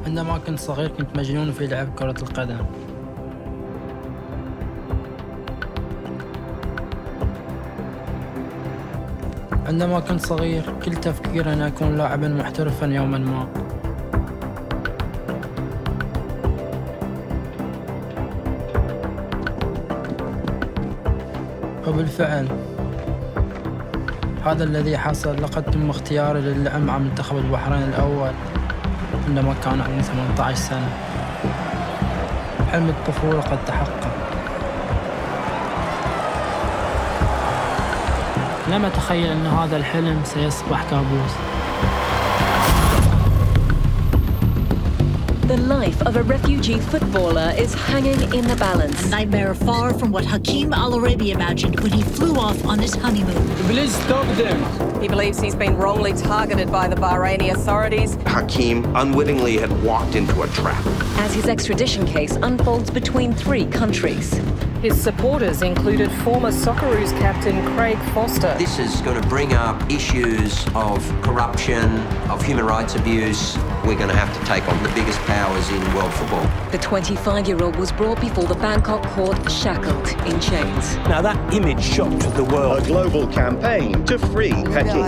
عندما كنت صغير كنت مجنون في لعب كرة القدم. عندما كنت صغير كل تفكيري أن أكون لاعباً محترفاً يوماً ما. وبالفعل هذا الذي حصل. لقد تم اختياري للعب مع منتخب البحرين الأول عندما كان عمري 18 سنة. حلم الطفولة قد تحقق. لم أتخيل أن هذا الحلم سيصبح كابوس. The life of a refugee footballer is hanging in the balance. A nightmare far from what Hakeem al-Araibi imagined when he flew off on his honeymoon. Please stop them. He believes he's been wrongly targeted by the Bahraini authorities. Hakeem unwittingly had walked into a trap. As his extradition case unfolds between 3 countries. His supporters included former Socceroos captain Craig Foster. This is going to bring up issues of corruption, of human rights abuse. We're going to have to take on the biggest powers in world football. The 25-year-old was brought before the Bangkok court shackled in chains. Now that image shocked the world. A global campaign to free Hakeem.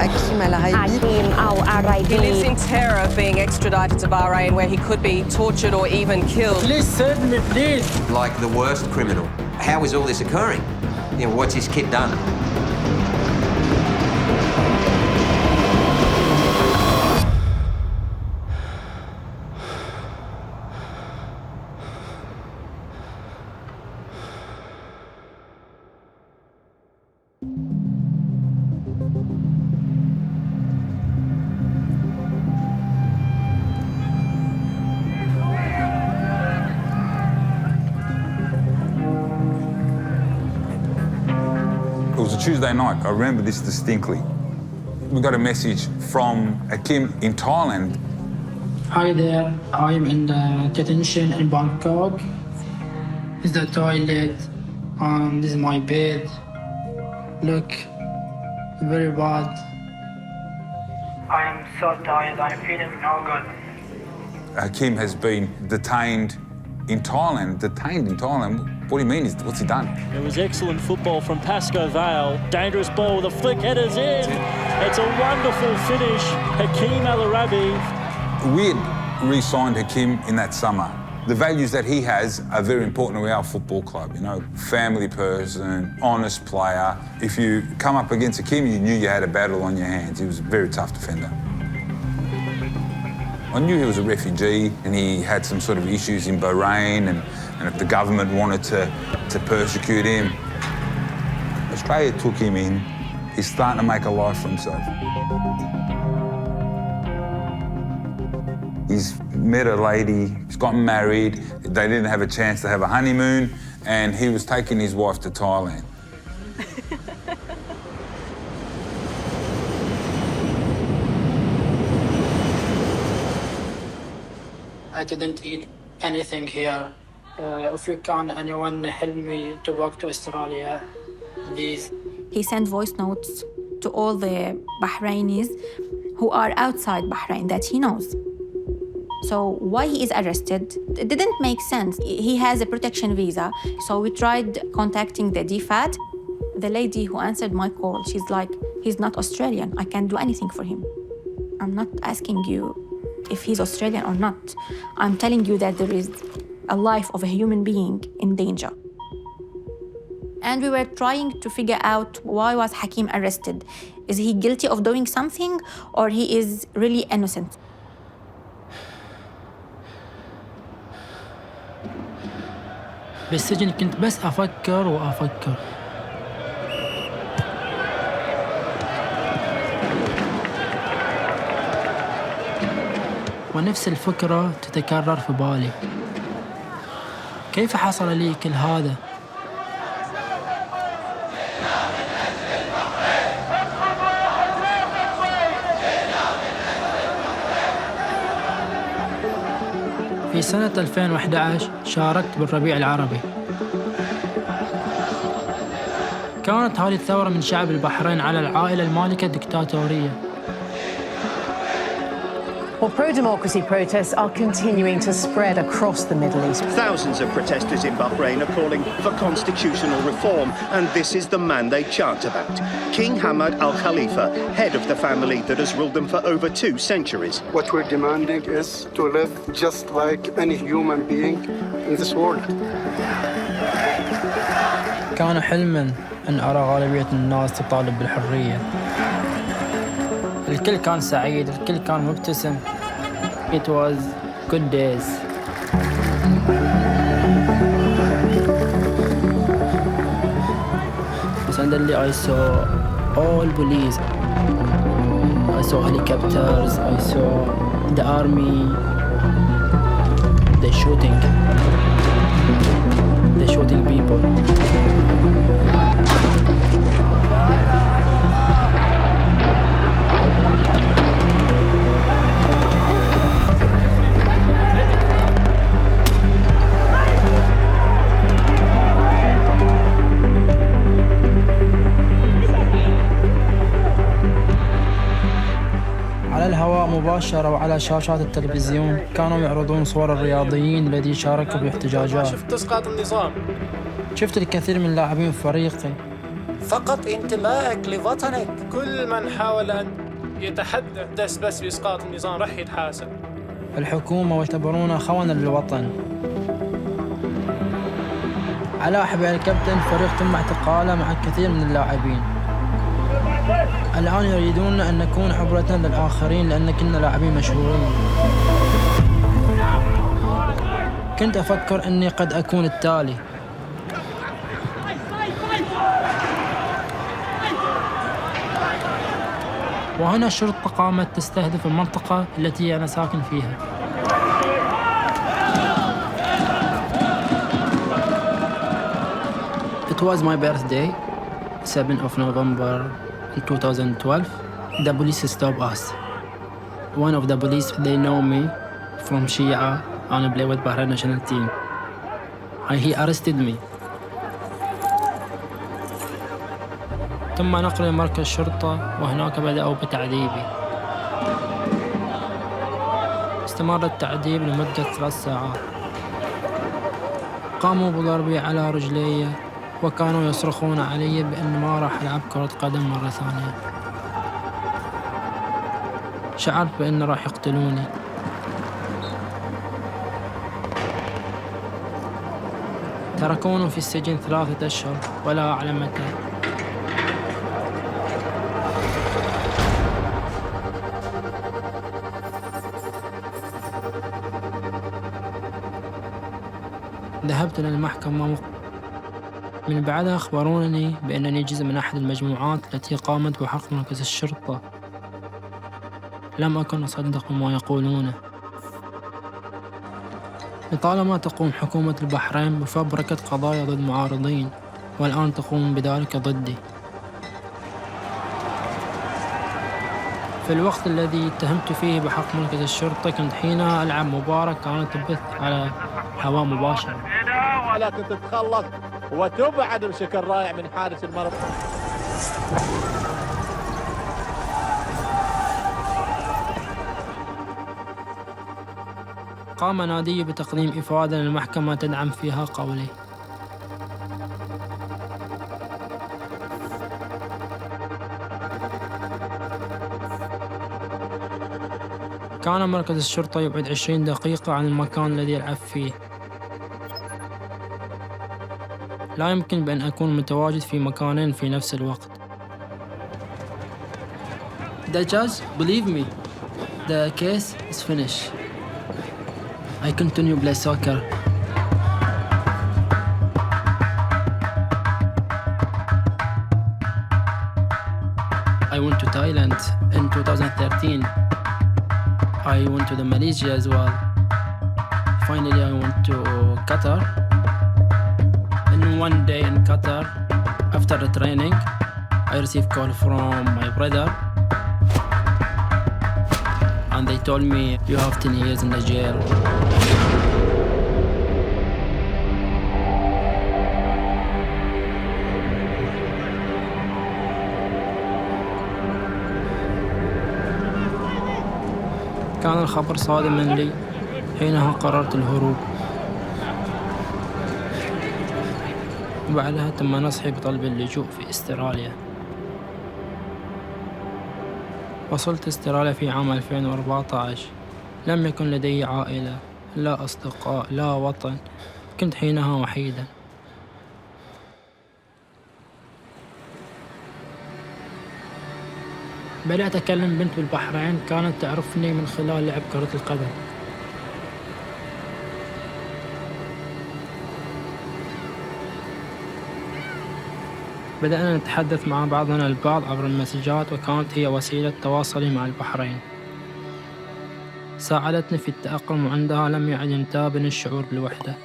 Hakeem al-Araibi. He lives in terror of being extradited to Bahrain, where he could be tortured or even killed. Please save me, please. Like the worst criminal. How is all this occurring? You know, what's his kid done? It was a Tuesday night. I remember this distinctly. We got a message from Hakeem in Thailand. Hi there, I'm in the detention in Bangkok. This is the toilet. This is my bed. Look, very bad. I am so tired, I'm feeling no good. Hakeem has been detained in Thailand. Detained in Thailand? What do you mean? What's he done? It was excellent football from Pasco Vale. Dangerous ball with a flick, headers in. It's a wonderful finish. Hakeem al-Araibi. We had re-signed Hakeem in that summer. The values that he has are very important to our football club, you know, family person, honest player. If you come up against Hakeem, you knew you had a battle on your hands. He was a very tough defender. I knew he was a refugee and he had some sort of issues in Bahrain and if the government wanted to persecute him. Australia took him in. He's starting to make a life for himself. He's met a lady, he's gotten married, they didn't have a chance to have a honeymoon, and he was taking his wife to Thailand. I didn't eat anything here. If you can, anyone help me to walk to Australia, please. He sent voice notes to all the Bahrainis who are outside Bahrain that he knows. So why he is arrested, it didn't make sense. He has a protection visa. So we tried contacting the DFAT. The lady who answered my call, she's like, he's not Australian. I can't do anything for him. I'm not asking you if he's Australian or not. I'm telling you that there is a life of a human being in danger. And we were trying to figure out why was Hakeem arrested. Is he guilty of doing something or he is really innocent? بالسجن كنت بس أفكر وأفكر. ونفس الفكرة تتكرر في بالي. كيف حصل لي كل هذا؟ في سنة 2011 شاركت بالربيع العربي. كانت هذه الثورة من شعب البحرين على العائلة المالكة الدكتاتورية. Well, pro-democracy protests are continuing to spread across the Middle East. Thousands of protesters in Bahrain are calling for constitutional reform, and this is the man they chant about. King Hamad al-Khalifa, head of the family that has ruled them for over 2 centuries. What we're demanding is to live just like any human being in this world. كان حلماً أن أرى غالبية الناس تطالب بالحرية. الكل كان سعيد، الكل كان مبتسم. It was good days. Suddenly I saw all police. I saw helicopters, I saw the army. They're shooting people. على الهواء مباشرة وعلى شاشات التلفزيون كانوا يعرضون صور الرياضيين الذين شاركوا بالاحتجاجات. شفت إسقاط النظام. شفت الكثير من لاعبين فريقي. فقط انتمائك لوطنك. كل من حاول أن يتحدث بس بإسقاط النظام رح يتحاسب. الحكومة واعتبرونا خونة للوطن. علاء حبيب الكابتن فريق تم اعتقاله مع الكثير من اللاعبين. الآن يريدون أن نكون عبرة للآخرين لأن كنا لاعبين مشهورين. كنت أفكر أني قد أكون التالي. وهنا الشرطة قامت تستهدف المنطقة التي أنا ساكن فيها. It was my birthday, 7th of November 2012. The police stopped us. One of the police, they know me from Shia and I play with Bahrain national team. And he arrested me. تم نقلي لمركز شرطة وهناك بدأوا بتعذيبي. استمر التعذيب لمدة 3 ساعات. قاموا بضربي على رجلي وكانوا يصرخون علي بأن ما راح ألعب كرة قدم مرة ثانية. شعرت بأن راح يقتلوني. تركوني في السجن 3 أشهر ولا أعلم متى. ذهبت إلى المحكمة. من بعدها أخبرونني بأنني جزء من أحد المجموعات التي قامت بحرق مركز الشرطة. لم أكن أصدق ما يقولونه. لطالما تقوم حكومة البحرين بفبركة قضايا ضد معارضين، والآن تقوم بذلك ضدي. في الوقت الذي اتهمت فيه بحرق مركز الشرطة كنت حينها ألعب مباراة كانت تبث على هواء مباشر. لكن تتخلص وتبعد بشكل رائع من حارس المرمى. قام نادي بتقديم إفادة للمحكمة تدعم فيها قولي. كان مركز الشرطة يبعد 20 دقيقة عن المكان الذي يلعب فيه. لا يمكن بأن أكون متواجد في مكانين في نفس الوقت. The judge, believe me, the case is finished. I continue to play soccer. I went to Thailand in 2013. I went to the Malaysia as well. Finally, I went to Qatar. And one day in Qatar, after the training, I received a call from my brother. And they told me, you have 10 years in the jail. كان الخبر صادما لي، حينها قررت الهروب. وبعدها تم نصحي بطلب اللجوء في استراليا. وصلت استراليا في عام 2014. لم يكن لدي عائلة، لا أصدقاء، لا وطن. كنت حينها وحيدا. بدأت أكلم بنت بالبحرين كانت تعرفني من خلال لعب كرة القدم. بدأنا نتحدث مع بعضنا البعض عبر المسجات، وكانت هي وسيلة تواصلي مع البحرين. ساعدتني في التأقلم، وعندها لم يعد ينتابني الشعور بالوحدة.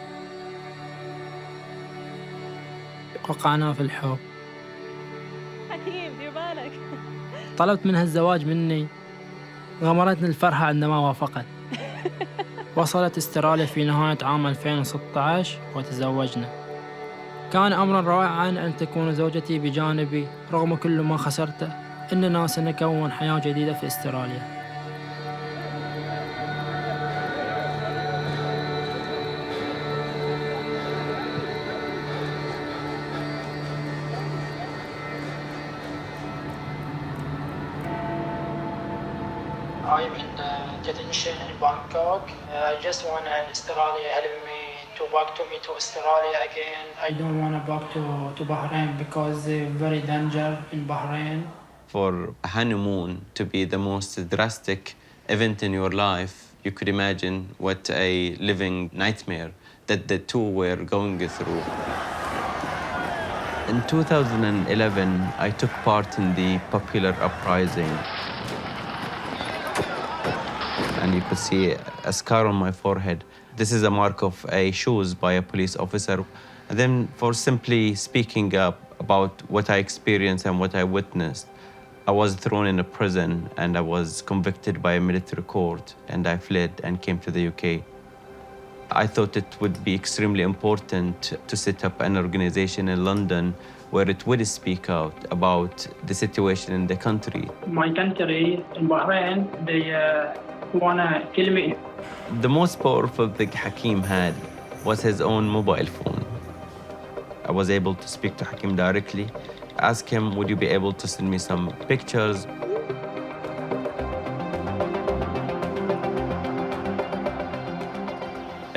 وقعنا في الحب. حكيم دير بالك. طلبت منها الزواج مني. غمرتني الفرحة عندما وافقت. وصلت استراليا في نهاية عام 2016 وتزوجنا. كان أمرا رائعا أن تكون زوجتي بجانبي رغم كل ما خسرته. إننا سنكون حياة جديدة في استراليا. I'm in detention in Bangkok. I just want Australia help me to Australia again. I don't want to back to Bahrain because they're very dangerous in Bahrain. For a honeymoon to be the most drastic event in your life, you could imagine what a living nightmare that the two were going through. In 2011, I took part in the popular uprising. And you could see a scar on my forehead. This is a mark of a shoes by a police officer. And then for simply speaking up about what I experienced and what I witnessed, I was thrown in a prison and I was convicted by a military court, and I fled and came to the UK. I thought it would be extremely important to set up an organization in London where it would speak out about the situation in the country. My country, in Bahrain, they wanna kill me. The most powerful thing Hakeem had was his own mobile phone. I was able to speak to Hakeem directly, ask him, would you be able to send me some pictures?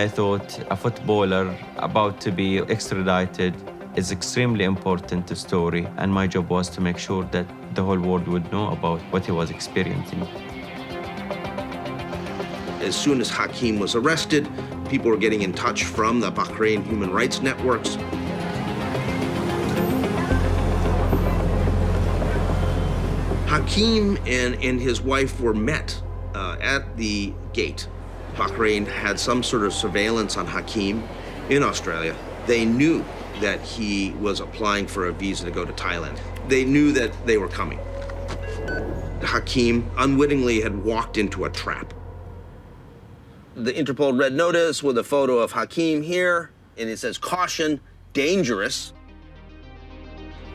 I thought a footballer about to be extradited is extremely important story, and my job was to make sure that the whole world would know about what he was experiencing. As soon as Hakeem was arrested, people were getting in touch from the Bahrain human rights networks. Hakeem and his wife were met at the gate. Bahrain had some sort of surveillance on Hakeem in Australia. They knew that he was applying for a visa to go to Thailand. They knew that they were coming. Hakeem unwittingly had walked into a trap. The Interpol red notice with a photo of Hakeem here, and it says, caution, dangerous.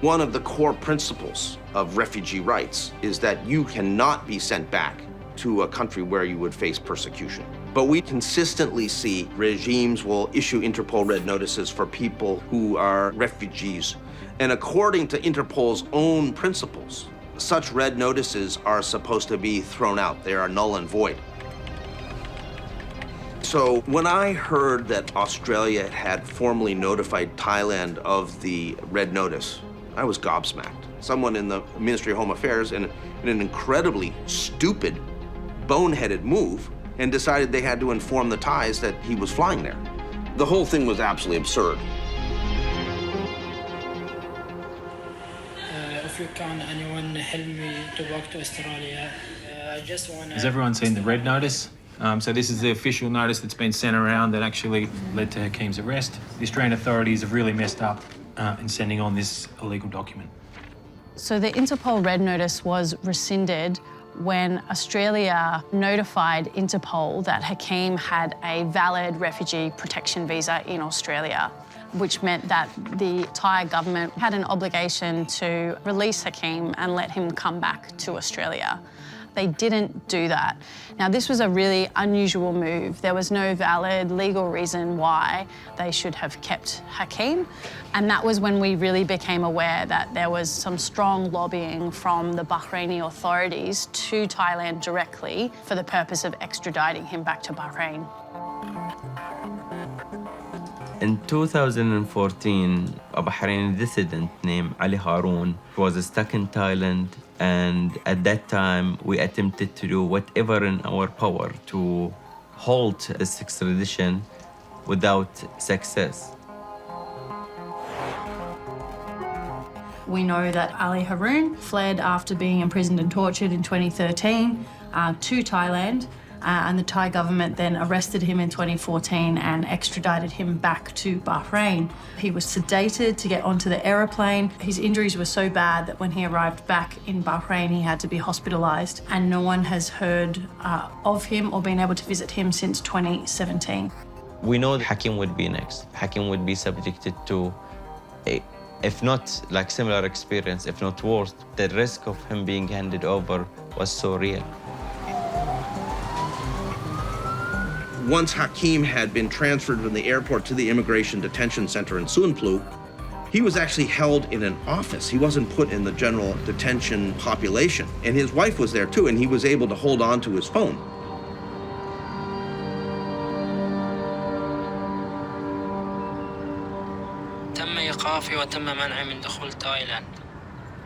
One of the core principles of refugee rights is that you cannot be sent back to a country where you would face persecution. But we consistently see regimes will issue Interpol red notices for people who are refugees. And according to Interpol's own principles, such red notices are supposed to be thrown out. They are null and void. So when I heard that Australia had formally notified Thailand of the red notice, I was gobsmacked. Someone in the Ministry of Home Affairs, in an incredibly stupid, boneheaded move, and decided they had to inform the Thais that he was flying there. The whole thing was absolutely absurd. If you can, anyone help me to walk to Australia? I just want to... Has everyone seen the red notice? So this is the official notice that's been sent around that actually led to Hakeem's arrest. The Australian authorities have really messed up in sending on this illegal document. So the Interpol red notice was rescinded when Australia notified Interpol that Hakeem had a valid refugee protection visa in Australia, which meant that the Thai government had an obligation to release Hakeem and let him come back to Australia. They didn't do that. Now, this was a really unusual move. There was no valid legal reason why they should have kept Hakeem. And that was when we really became aware that there was some strong lobbying from the Bahraini authorities to Thailand directly for the purpose of extraditing him back to Bahrain. In 2014, a Bahraini dissident named Ali Haroun was stuck in Thailand, and at that time we attempted to do whatever in our power to halt this extradition without success. We know that Ali Haroun fled after being imprisoned and tortured in 2013 to Thailand. And the Thai government then arrested him in 2014 and extradited him back to Bahrain. He was sedated to get onto the aeroplane. His injuries were so bad that when he arrived back in Bahrain, he had to be hospitalised, and no one has heard of him or been able to visit him since 2017. We know that Hakeem would be next. Hakeem would be subjected to if not like similar experience, if not worse. The risk of him being handed over was so real. Once Hakeem had been transferred from the airport to the immigration detention center in Suanplu, he was actually held in an office. He wasn't put in the general detention population. And his wife was there too, and he was able to hold on to his phone. تم إيقافي وتم منعي من دخول تايلاند.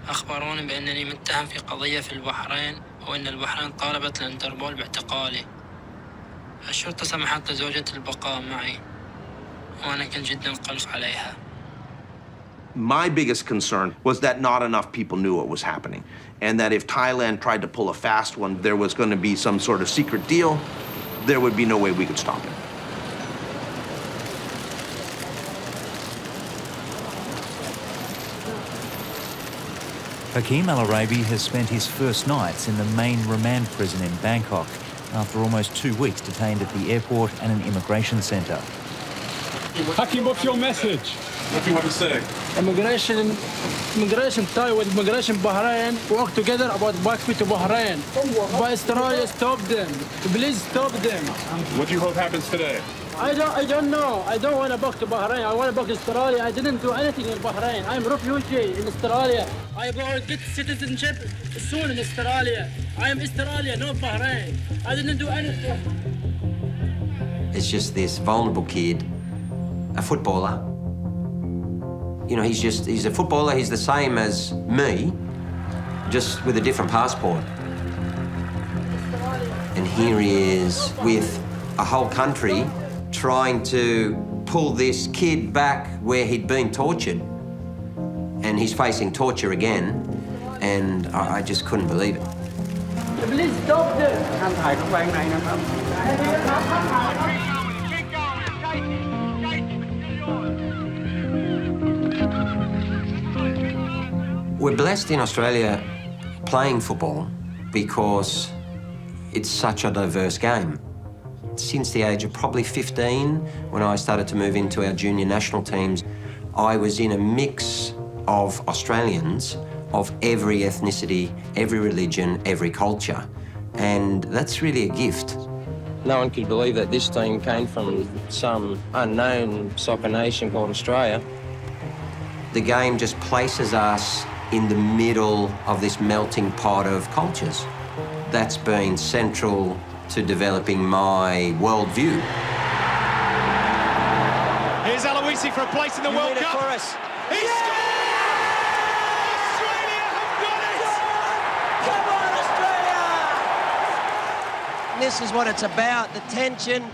أخبروني بأنني متهم في قضية في البحرين وأن البحرين طالبت الانتربول باعتقالي. الشرطة سمحت لزوجتي البقاء معي وأنا كنت جدا قلق عليها. My biggest concern was that not enough people knew what was happening, and that if Thailand tried to pull a fast one, there was going to be some sort of secret deal. There would be no way we could stop it. Hakeem al-Araibi has spent his first nights in the main remand prison in Bangkok, after almost 2 weeks detained at the airport and an immigration centre. Hakeem, what's your message? What do you want to say? Immigration Thai with immigration Bahrain work together about back to Bahrain. But Australia stop them. Please stop them. What do you hope happens today? I don't know. I don't want to back to Bahrain. I want to back to Australia. I didn't do anything in Bahrain. I'm a refugee in Australia. I will get citizenship soon in Australia. I am Australia, not Bahrain. I didn't do anything. It's just this vulnerable kid, a footballer. You know, he's a footballer. He's the same as me, just with a different passport. And here he is with a whole country trying to pull this kid back where he'd been tortured. And he's facing torture again, and I just couldn't believe it. Please stop them. We're blessed in Australia playing football because it's such a diverse game. Since the age of probably 15, when I started to move into our junior national teams, I was in a mix of Australians of every ethnicity, every religion, every culture. And that's really a gift. No one could believe that this team came from some unknown soccer nation called Australia. The game just places us in the middle of this melting pot of cultures. That's been central to developing my worldview. Here's Aloisi for a place in the World Cup. For us. He's scored! Australia have got it! Come on, Australia! This is what it's about, the tension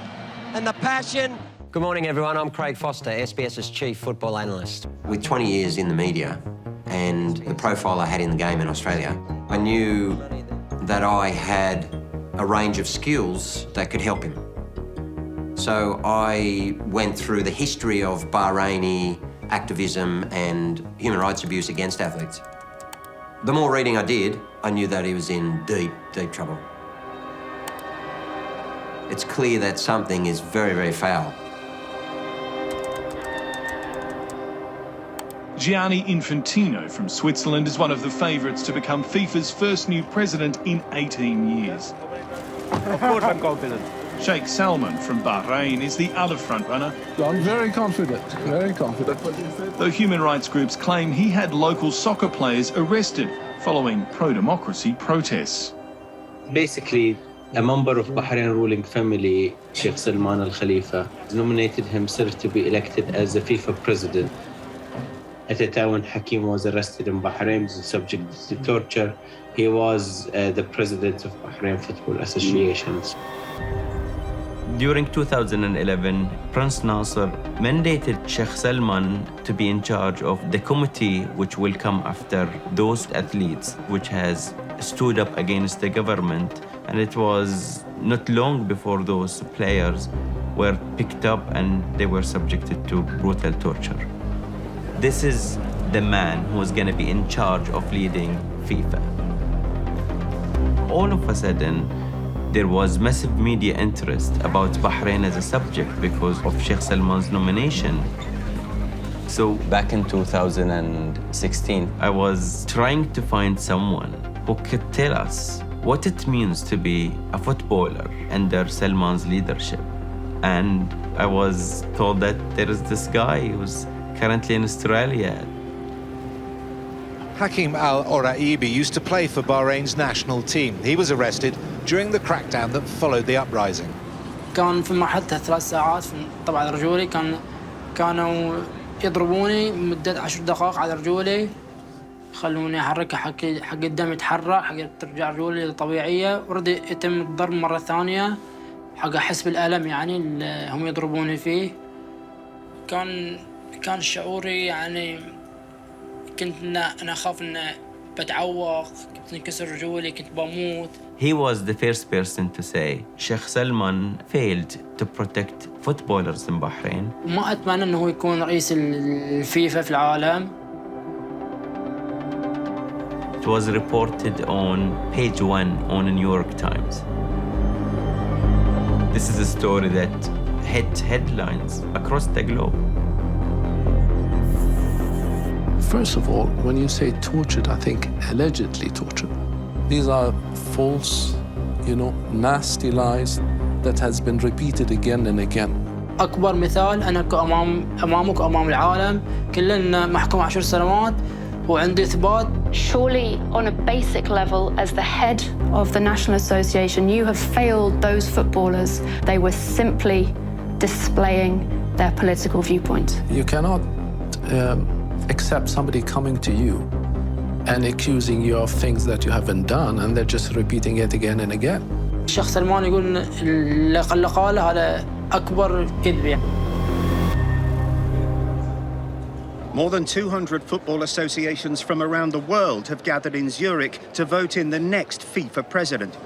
and the passion. Good morning, everyone. I'm Craig Foster, SBS's Chief Football Analyst. With 20 years in the media and the profile I had in the game in Australia, I knew that I had a range of skills that could help him. So I went through the history of Bahraini activism and human rights abuse against athletes. The more reading I did, I knew that he was in deep, deep trouble. It's clear that something is very, very foul. Gianni Infantino from Switzerland is one of the favourites to become FIFA's first new president in 18 years. Of course I'm confident. Sheikh Salman from Bahrain is the other frontrunner. I'm very confident, very confident. Though human rights groups claim he had local soccer players arrested following pro-democracy protests. Basically, a member of Bahrain ruling family, Sheikh Salman Al Khalifa, nominated himself to be elected as the FIFA president. At the time when Hakeem was arrested in Bahrain, subject to torture, he was the president of Bahrain Football Associations. During 2011, Prince Nasser mandated Sheikh Salman to be in charge of the committee which will come after those athletes which has stood up against the government, and it was not long before those players were picked up and they were subjected to brutal torture. This is the man who is going to be in charge of leading FIFA. All of a sudden, there was massive media interest about Bahrain as a subject because of Sheikh Salman's nomination. So back in 2016, I was trying to find someone who could tell us what it means to be a footballer under Salman's leadership. And I was told that there is this guy who's currently in Australia. Hakeem al-Araibi used to play for Bahrain's national team. He was arrested during the crackdown that followed the uprising. كان في محطة 3 ساعات طبعا رجولي كانوا يضربوني مدة 10 دقائق على رجولي، خلوني أحرك حق الدم يتحرك حق ترجع رجولي طبيعية، ورد يتم الضرب مرة ثانية حق أحس بالألم يعني اللي هم يضربوني فيه. كان شعوري يعني كنت أنا أخاف إن بتعوق، كنت انكسر رجولي، كنت بموت. He was the first person to say Sheikh Salman failed to protect footballers in Bahrain. ما أتمنى إنه هو يكون رئيس الفيفا في العالم. It was reported on page 1 on the New York Times. This is a story that hit headlines across the globe. First of all, when you say tortured, I think allegedly tortured. These are false, nasty lies that has been repeated again and again. أكبر مثال أنا أمامك وأمام العالم كلنا محكوم 10 سنوات وعندي إثبات. Surely, on a basic level, as the head of the National Association, you have failed those footballers. They were simply displaying their political viewpoint. You cannot accept somebody coming to you and accusing you of things that you haven't done, and they're just repeating it again and again. الشيخ سلمان يقول اللي قاله هذا أكبر كذب. More than 200 football associations from around the world have gathered in Zurich to vote in the next FIFA president.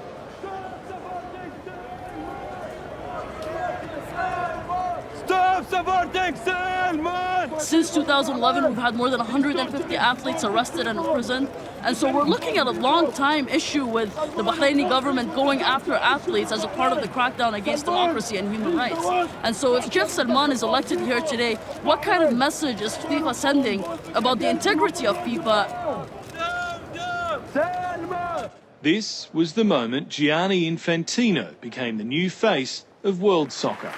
Stop supporting Salman! Since 2011, we've had more than 150 athletes arrested and imprisoned. And so we're looking at a long-time issue with the Bahraini government going after athletes as a part of the crackdown against democracy and human rights. And so if Sheikh Salman is elected here today, what kind of message is FIFA sending about the integrity of FIFA? This was the moment Gianni Infantino became the new face of world soccer.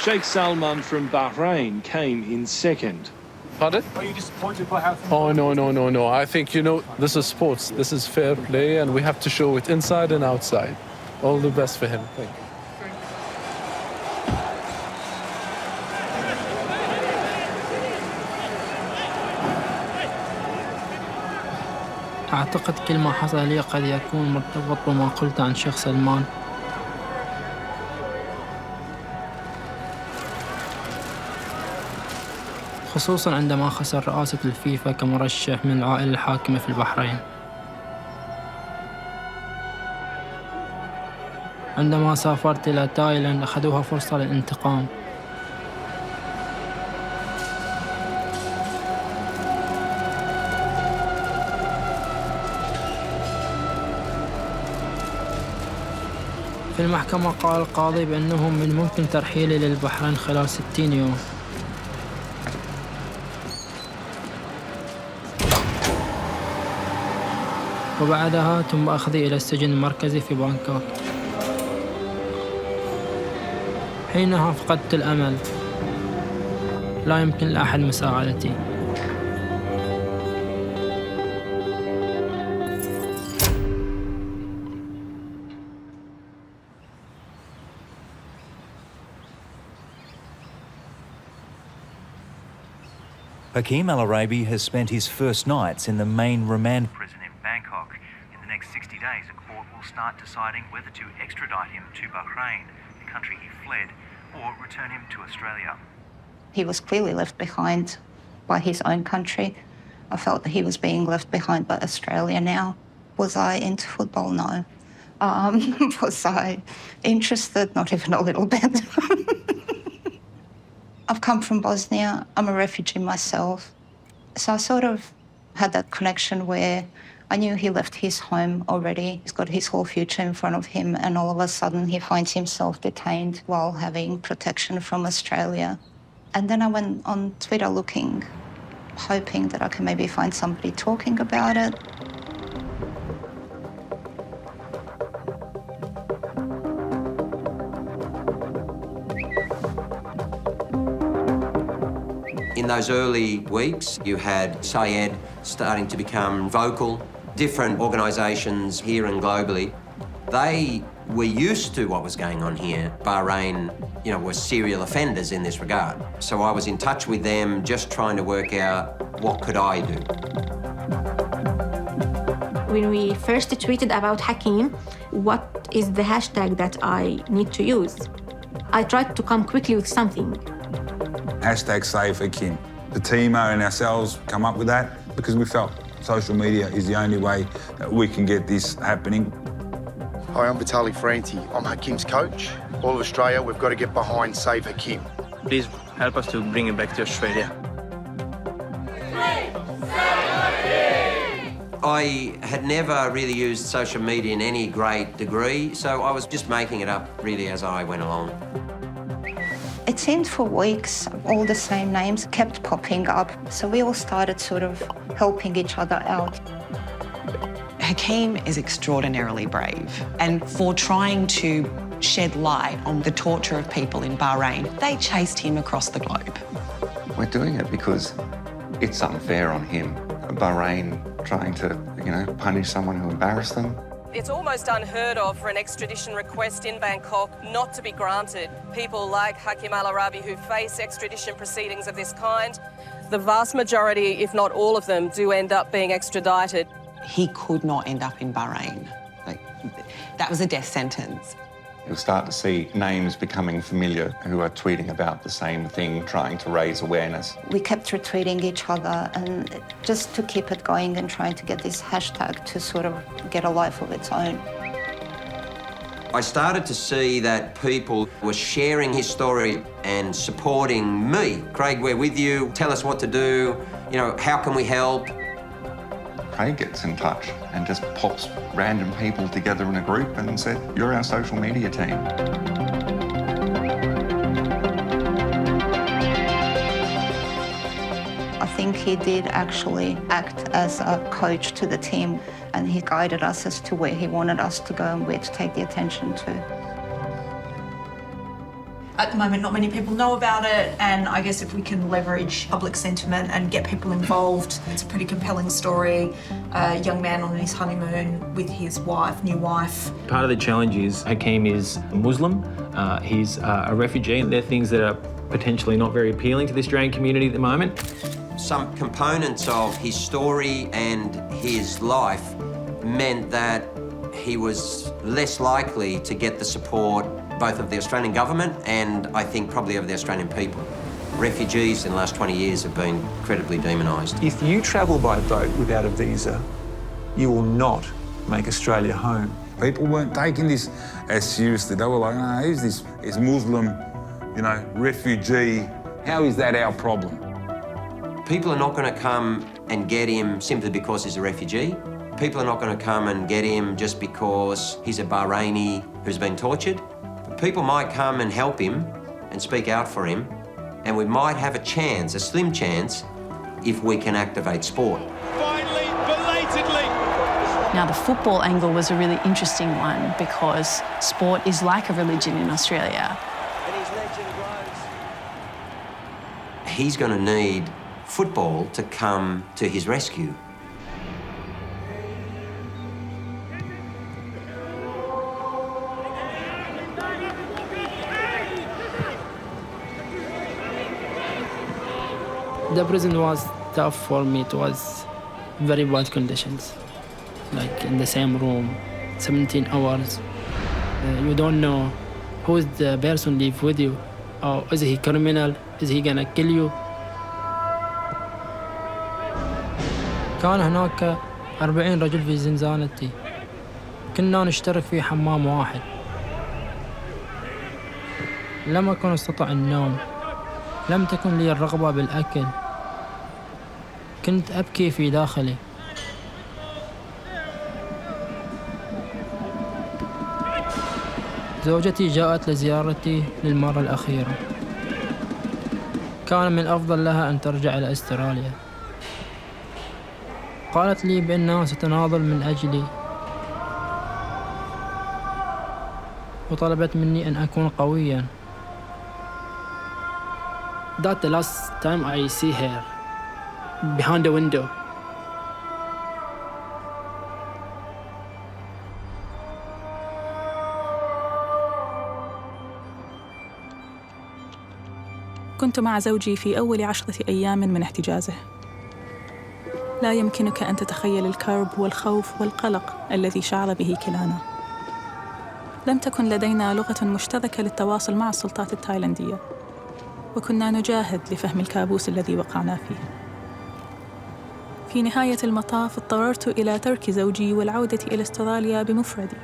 Sheikh Salman from Bahrain came in second. Pardon? Are you disappointed by how... Oh, no. I think, this is sports. This is fair play, and we have to show it inside and outside. All the best for him. Thank you. أعتقد كل ما حصل لي قد يكون مرتبط بما قلت عن شيخ سلمان. خصوصاً عندما خسر رئاسة الفيفا كمرشح من العائلة الحاكمة في البحرين. عندما سافرت إلى تايلاند أخذوها فرصة للانتقام. في المحكمة قال القاضي بأنه من الممكن ترحيلي للبحرين خلال 60 يوم. وبعدها تم أخذي إلى السجن المركزي في بانكوك. حينها فقدت الأمل، لا يمكن لأحد مساعدتي. Hakeem al-Araibi has spent his first nights in the main remand prison in Bangkok. In the next 60 days, a court will start deciding whether to extradite him to Bahrain, the country he fled, or return him to Australia. He was clearly left behind by his own country. I felt that he was being left behind by Australia now. Was I into football? No. Was I interested? Not even a little bit. I've come from Bosnia. I'm a refugee myself. So I sort of had that connection where I knew he left his home already. He's got his whole future in front of him, and all of a sudden he finds himself detained while having protection from Australia. And then I went on Twitter looking, hoping that I can maybe find somebody talking about it. In those early weeks, you had Syed starting to become vocal. Different organisations here and globally, they were used to what was going on here. Bahrain, were serial offenders in this regard. So I was in touch with them, just trying to work out what could I do. When we first tweeted about Hakeem, what is the hashtag that I need to use? I tried to come quickly with something. Hashtag SaveHakeem. The team and ourselves come up with that because we felt social media is the only way that we can get this happening. Hi, I'm Vitaly Franti. I'm Hakeem's coach. All of Australia, we've got to get behind SaveHakeem. Please help us to bring him back to Australia. I had never really used social media in any great degree, so I was just making it up really as I went along. It seemed for weeks, all the same names kept popping up. So we all started sort of helping each other out. Hakeem is extraordinarily brave, and for trying to shed light on the torture of people in Bahrain, they chased him across the globe. We're doing it because it's unfair on him. Bahrain trying to, punish someone who embarrassed them. It's almost unheard of for an extradition request in Bangkok not to be granted. People like Hakeem al-Araibi who face extradition proceedings of this kind, the vast majority, if not all of them, do end up being extradited. He could not end up in Bahrain. That was a death sentence. You'll start to see names becoming familiar who are tweeting about the same thing, trying to raise awareness. We kept retweeting each other and just to keep it going and trying to get this hashtag to sort of get a life of its own. I started to see that people were sharing his story and supporting me. Craig, we're with you. Tell us what to do. How can we help? Craig gets in touch and just pops random people together in a group and said, "You're our social media team." I think he did actually act as a coach to the team, and he guided us as to where he wanted us to go and where to take the attention to. At the moment, not many people know about it, and I guess if we can leverage public sentiment and get people involved, it's a pretty compelling story. A young man on his honeymoon with his new wife. Part of the challenge is Hakeem is Muslim, he's a refugee, and they're things that are potentially not very appealing to the Australian community at the moment. Some components of his story and his life meant that he was less likely to get the support both of the Australian government and I think probably of the Australian people. Refugees in the last 20 years have been incredibly demonised. If you travel by boat without a visa, you will not make Australia home. People weren't taking this as seriously. They were like, "No, who's this? It's Muslim, refugee. How is that our problem?" People are not going to come and get him simply because he's a refugee. People are not going to come and get him just because he's a Bahraini who's been tortured. But people might come and help him and speak out for him, and we might have a chance, a slim chance, if we can activate sport. Finally, belatedly. Now, the football angle was a really interesting one because sport is like a religion in Australia. He's going to need football to come to his rescue. The prison was tough for me. It was very bad conditions, like in the same room, 17 hours. You don't know who's the person live with you. Or is he criminal? Is he gonna kill you? كان هناك 40 رجل في زنزانتي. كنا نشترك في حمام واحد. لم أكن أستطيع النوم. لم تكن لي الرغبة بالأكل. كنت أبكي في داخلي. زوجتي جاءت لزيارتي للمرة الأخيرة. كان من الأفضل لها أن ترجع إلى أستراليا. قالت لي بأنها ستناضل من أجلي، وطلبت مني أن أكون قوياً. That's the last time I see her behind the window. كنت مع زوجي في أول 10 أيام من احتجازه. لا يمكنك أن تتخيل الكرب والخوف والقلق الذي شعر به كلانا. لم تكن لدينا لغة مشتركة للتواصل مع السلطات التايلاندية، وكنا نجاهد لفهم الكابوس الذي وقعنا فيه. في نهاية المطاف اضطررت إلى ترك زوجي والعودة إلى أستراليا بمفردي.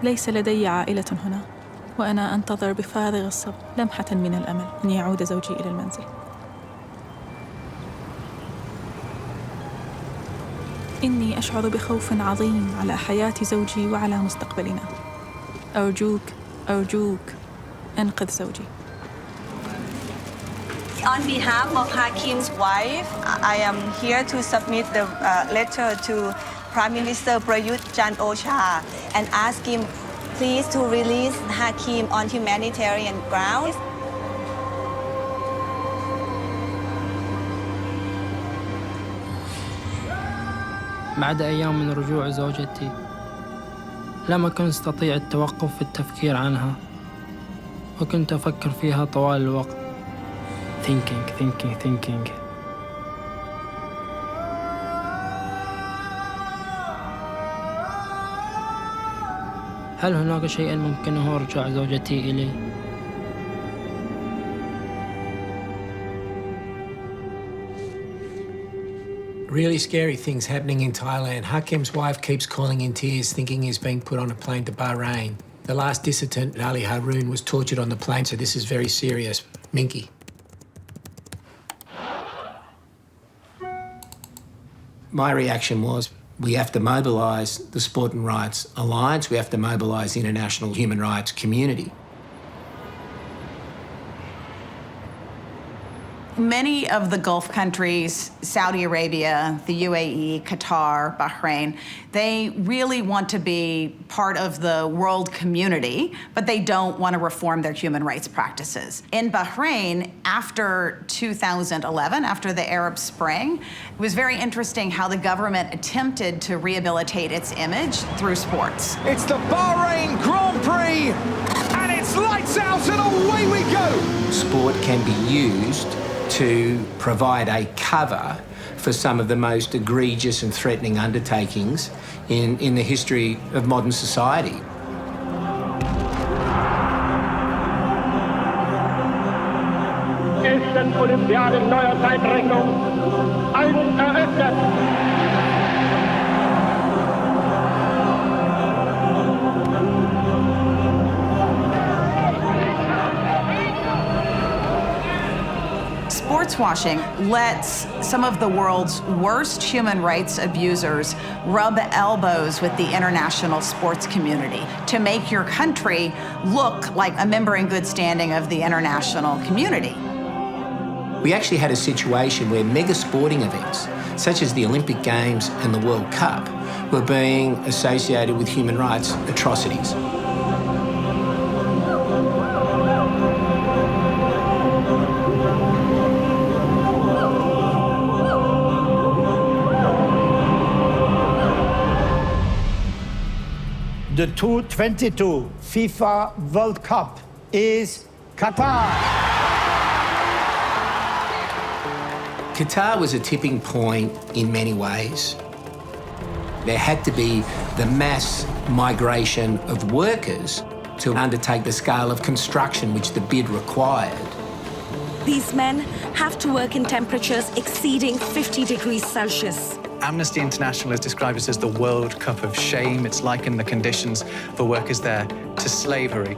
ليس لدي عائلة هنا، وأنا أنتظر بفارغ الصبر لمحة من الأمل أن يعود زوجي إلى المنزل. إني أشعر بخوف عظيم على حياة زوجي وعلى مستقبلنا. أرجوك أرجوك أنقذ زوجي. On behalf of Hakeem's wife, I am here to submit the letter to Prime Minister Prayut Chan-o-cha and ask him please to release Hakeem on humanitarian grounds. بعد أيام من رجوع زوجتي لم أكن أستطيع التوقف في التفكير عنها، وكنت أفكر فيها طوال الوقت. thinking. هل هناك شيء ممكنه إرجاع زوجتي إلي؟ Really scary things happening in Thailand. Hakeem's wife keeps calling in tears, thinking he's being put on a plane to Bahrain. The last dissident, Ali Haroon, was tortured on the plane, so this is very serious. Minky. My reaction was, we have to mobilise the Sport and Rights Alliance, we have to mobilise the international human rights community. Many of the Gulf countries, Saudi Arabia, the UAE, Qatar, Bahrain, they really want to be part of the world community, but they don't want to reform their human rights practices. In Bahrain, after 2011, after the Arab Spring, it was very interesting how the government attempted to rehabilitate its image through sports. It's the Bahrain Grand Prix, and it's lights out and away we go. Sport can be used to provide a cover for some of the most egregious and threatening undertakings in the history of modern society. Olympiaden neuer Zeitrechnung eröffnet. Sports sports washing lets some of the world's worst human rights abusers rub elbows with the international sports community to make your country look like a member in good standing of the international community. We actually had a situation where mega sporting events, such as the Olympic Games and the World Cup, were being associated with human rights atrocities. The 2022 FIFA World Cup is Qatar. Qatar was a tipping point in many ways. There had to be the mass migration of workers to undertake the scale of construction which the bid required. These men have to work in temperatures exceeding 50 degrees Celsius. Amnesty International has described this as the World Cup of shame. It's likened the conditions for workers there to slavery.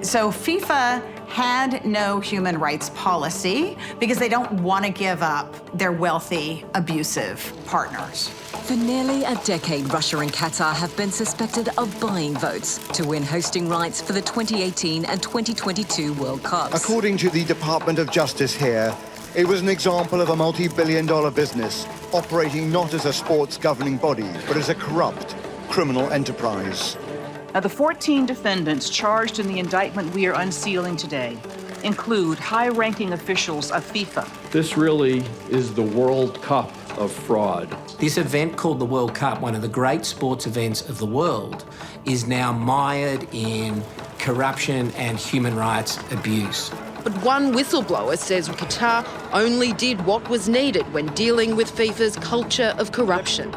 So FIFA had no human rights policy because they don't want to give up their wealthy, abusive partners. For nearly a decade, Russia and Qatar have been suspected of buying votes to win hosting rights for the 2018 and 2022 World Cups. According to the Department of Justice here, it was an example of a multi-billion-dollar business operating not as a sports governing body, but as a corrupt criminal enterprise. Now, the 14 defendants charged in the indictment we are unsealing today include high-ranking officials of FIFA. This really is the World Cup of fraud. This event called the World Cup, one of the great sports events of the world, is now mired in corruption and human rights abuse. But one whistleblower says Qatar only did what was needed when dealing with FIFA's culture of corruption.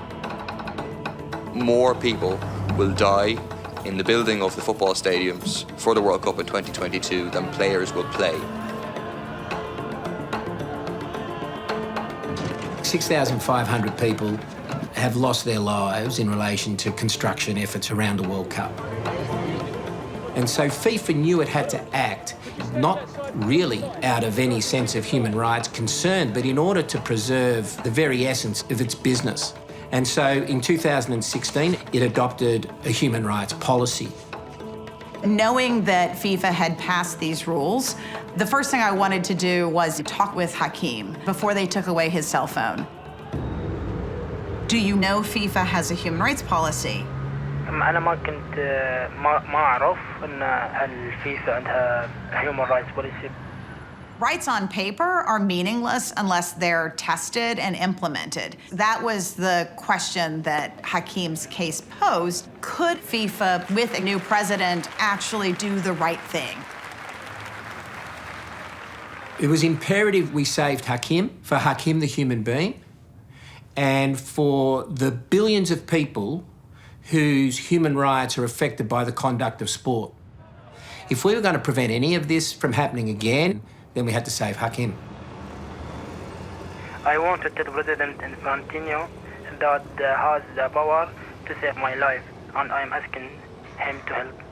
More people will die in the building of the football stadiums for the World Cup in 2022 than players will play. 6,500 people have lost their lives in relation to construction efforts around the World Cup. And so FIFA knew it had to act, not really out of any sense of human rights concern, but in order to preserve the very essence of its business. And so in 2016, it adopted a human rights policy. Knowing that FIFA had passed these rules, the first thing I wanted to do was talk with Hakeem before they took away his cell phone. Do you know FIFA has a human rights policy? أنا ما كنت ما أعرف أن الفيفا عندها human rights policy. Rights on paper are meaningless unless they're tested and implemented. That was the question that Hakeem's case posed. Could FIFA, with a new president, actually do the right thing? It was imperative we saved Hakeem, for Hakeem the human being, and for the billions of people whose human rights are affected by the conduct of sport. If we were going to prevent any of this from happening again, then we had to save Hakeem. I want to tell President Infantino that he has the power to save my life, and I am asking him to help.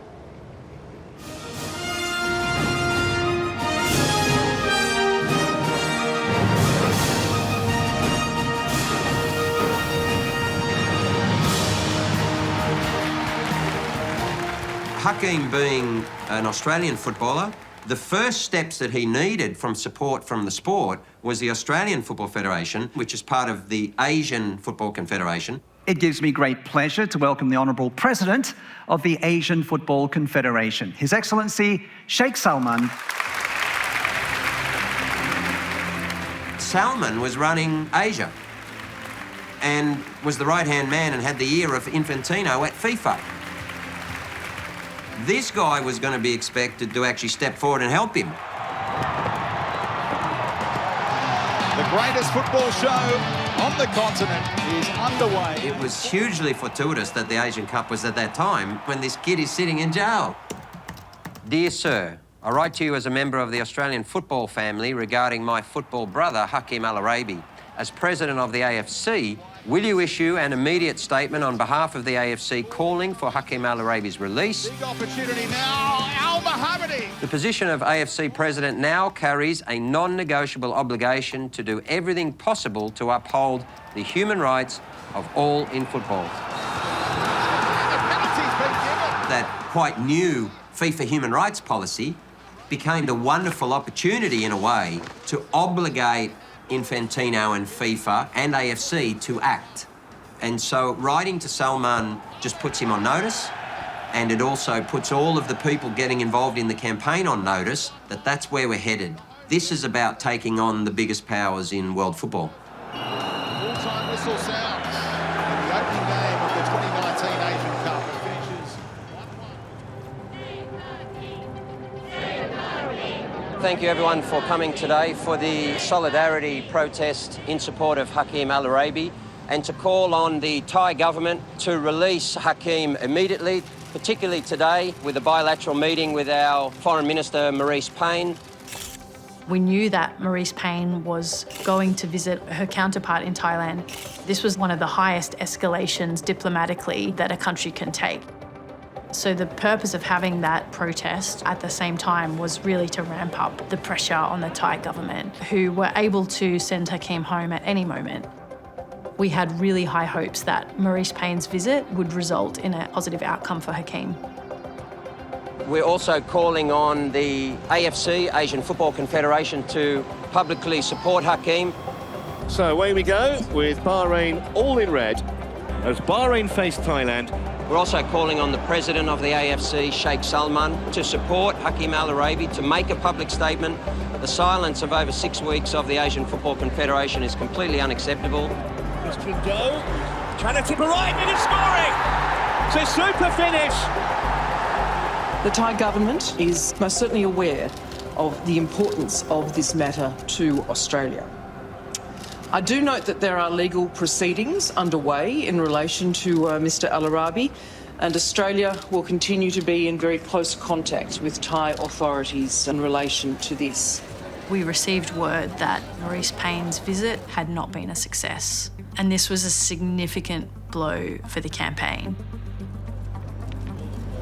Hakeem being an Australian footballer, the first steps that he needed from support from the sport was the Australian Football Federation, which is part of the Asian Football Confederation. It gives me great pleasure to welcome the Honourable President of the Asian Football Confederation, His Excellency Sheikh Salman. Salman was running Asia and was the right-hand man and had the ear of Infantino at FIFA. This guy was going to be expected to actually step forward and help him. The greatest football show on the continent is underway. It was hugely fortuitous that the Asian Cup was at that time when this kid is sitting in jail. Dear Sir, I write to you as a member of the Australian football family regarding my football brother, Hakeem al-Araibi, as president of the AFC, will you issue an immediate statement on behalf of the AFC calling for Hakeem al-Araibi's release? Big opportunity now, Al-Mohammadi. The position of AFC president now carries a non-negotiable obligation to do everything possible to uphold the human rights of all in football. That quite new FIFA human rights policy became the wonderful opportunity, in a way, to obligate Infantino and FIFA and AFC to act. And so writing to Salman just puts him on notice, and it also puts all of the people getting involved in the campaign on notice that that's where we're headed. This is about taking on the biggest powers in world football. Full-time whistle sounds in the opening game of the 2019 Asian Cup. It finishes 1-1. Thank you everyone for coming today for the solidarity protest in support of Hakeem al-Araibi, and to call on the Thai government to release Hakeem immediately, particularly today with a bilateral meeting with our Foreign Minister Marise Payne. We knew that Marise Payne was going to visit her counterpart in Thailand. This was one of the highest escalations diplomatically that a country can take. So the purpose of having that protest at the same time was really to ramp up the pressure on the Thai government, who were able to send Hakeem home at any moment. We had really high hopes that Marise Payne's visit would result in a positive outcome for Hakeem. We're also calling on the AFC, Asian Football Confederation, to publicly support Hakeem. So away we go with Bahrain all in red as Bahrain face Thailand. We're also calling on the president of the AFC, Sheikh Salman, to support Hakeem al-Araibi, to make a public statement. The silence of over 6 weeks of the Asian Football Confederation is completely unacceptable. Christian Doe trying to tip a right and scoring. It's a super finish. The Thai government is most certainly aware of the importance of this matter to Australia. I do note that there are legal proceedings underway in relation to Mr al-Araibi, and Australia will continue to be in very close contact with Thai authorities in relation to this. We received word that Marise Payne's visit had not been a success, and this was a significant blow for the campaign.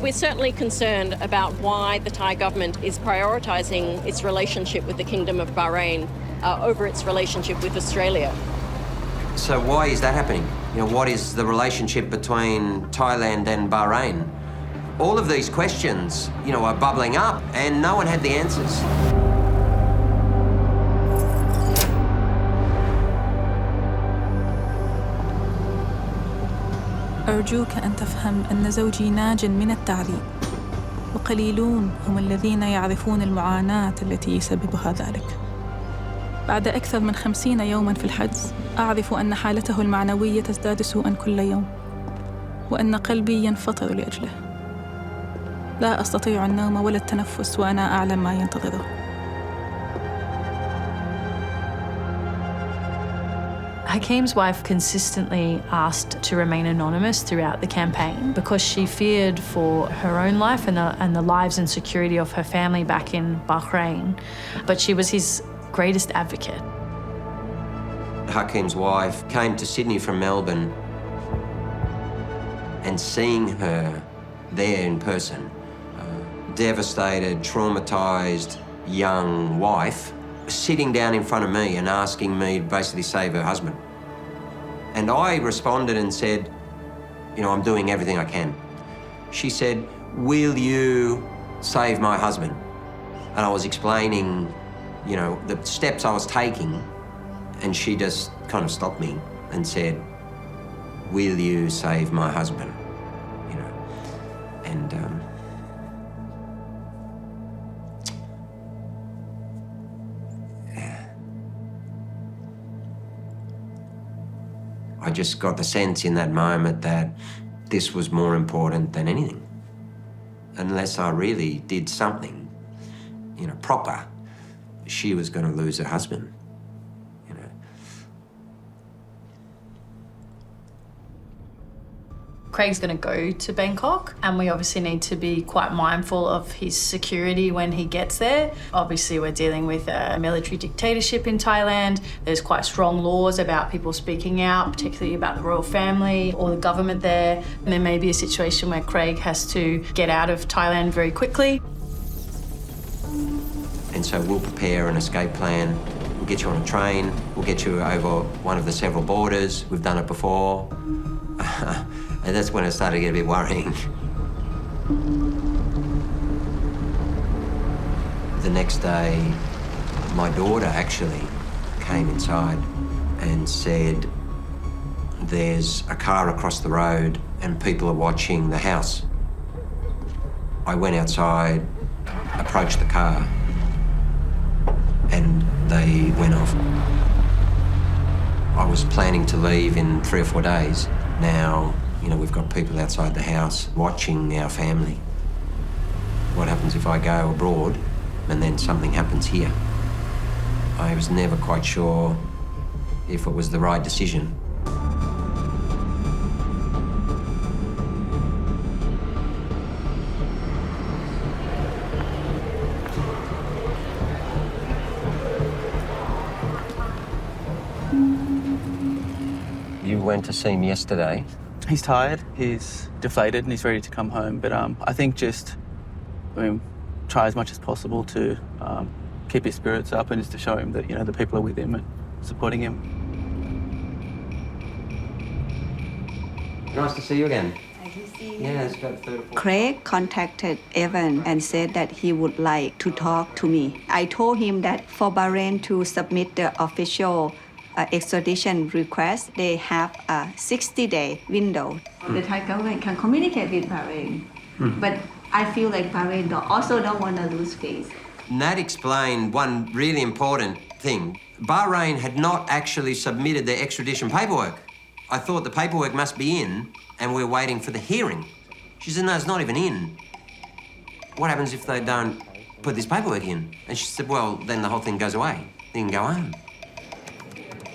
We're certainly concerned about why the Thai government is prioritising its relationship with the Kingdom of Bahrain over its relationship with Australia. So why is that happening? You know, what is the relationship between Thailand and Bahrain? All of these questions, you know, are bubbling up, and no one had the answers. أرجوك أن تفهم أن زوجي ناج من التعذيب، وقليلون هم الذين يعرفون المعاناة التي يسببها ذلك. بعد أكثر من 50 يوماً في الحجز، أعرف أن حالته المعنوية تزداد سوءاً كل يوم، وأن قلبي ينفطر لأجله. لا أستطيع النوم ولا التنفس وأنا أعلم ما ينتظره. Hakeem's wife consistently asked to remain anonymous throughout the campaign because she feared for her own life and the lives and security of her family back in Bahrain. But she was his greatest advocate. Hakeem's wife came to Sydney from Melbourne, and seeing her there in person, devastated, traumatised young wife, sitting down in front of me and asking me to basically save her husband. And I responded and said, you know, I'm doing everything I can. She said, will you save my husband? And I was explaining, you know, the steps I was taking, and she just kind of stopped me and said, will you save my husband? You know, and I just got the sense in that moment that this was more important than anything. Unless I really did something, you know, proper, she was going to lose her husband, you know. Craig's going to go to Bangkok, and we obviously need to be quite mindful of his security when he gets there. Obviously, we're dealing with a military dictatorship in Thailand. There's quite strong laws about people speaking out, particularly about the royal family or the government there. And there may be a situation where Craig has to get out of Thailand very quickly. And so we'll prepare an escape plan. We'll get you on a train. We'll get you over one of the several borders. We've done it before. And that's when it started to get a bit worrying. The next day, my daughter actually came inside and said, there's a car across the road and people are watching the house. I went outside, approached the car, and they went off. I was planning to leave in 3 or 4 days. Now, you know, we've got people outside the house watching our family. What happens if I go abroad and then something happens here? I was never quite sure if it was the right decision. You went to see him yesterday. He's tired, he's deflated, and he's ready to come home. But I think try as much as possible to keep his spirits up and just to show him that, you know, the people are with him and supporting him. Nice to see you again. Nice to see you. Yeah, it's about 3 or 4. Craig contacted Evan and said that he would like to talk to me. I told him that for Bahrain to submit the official extradition request, they have a 60-day window. The Thai government can communicate with Bahrain, but I feel like Bahrain also don't want to lose face. And that explained one really important thing. Bahrain had not actually submitted their extradition paperwork. I thought the paperwork must be in, and we're waiting for the hearing. She said, no, it's not even in. What happens if they don't put this paperwork in? And she said, well, then the whole thing goes away. You can go home.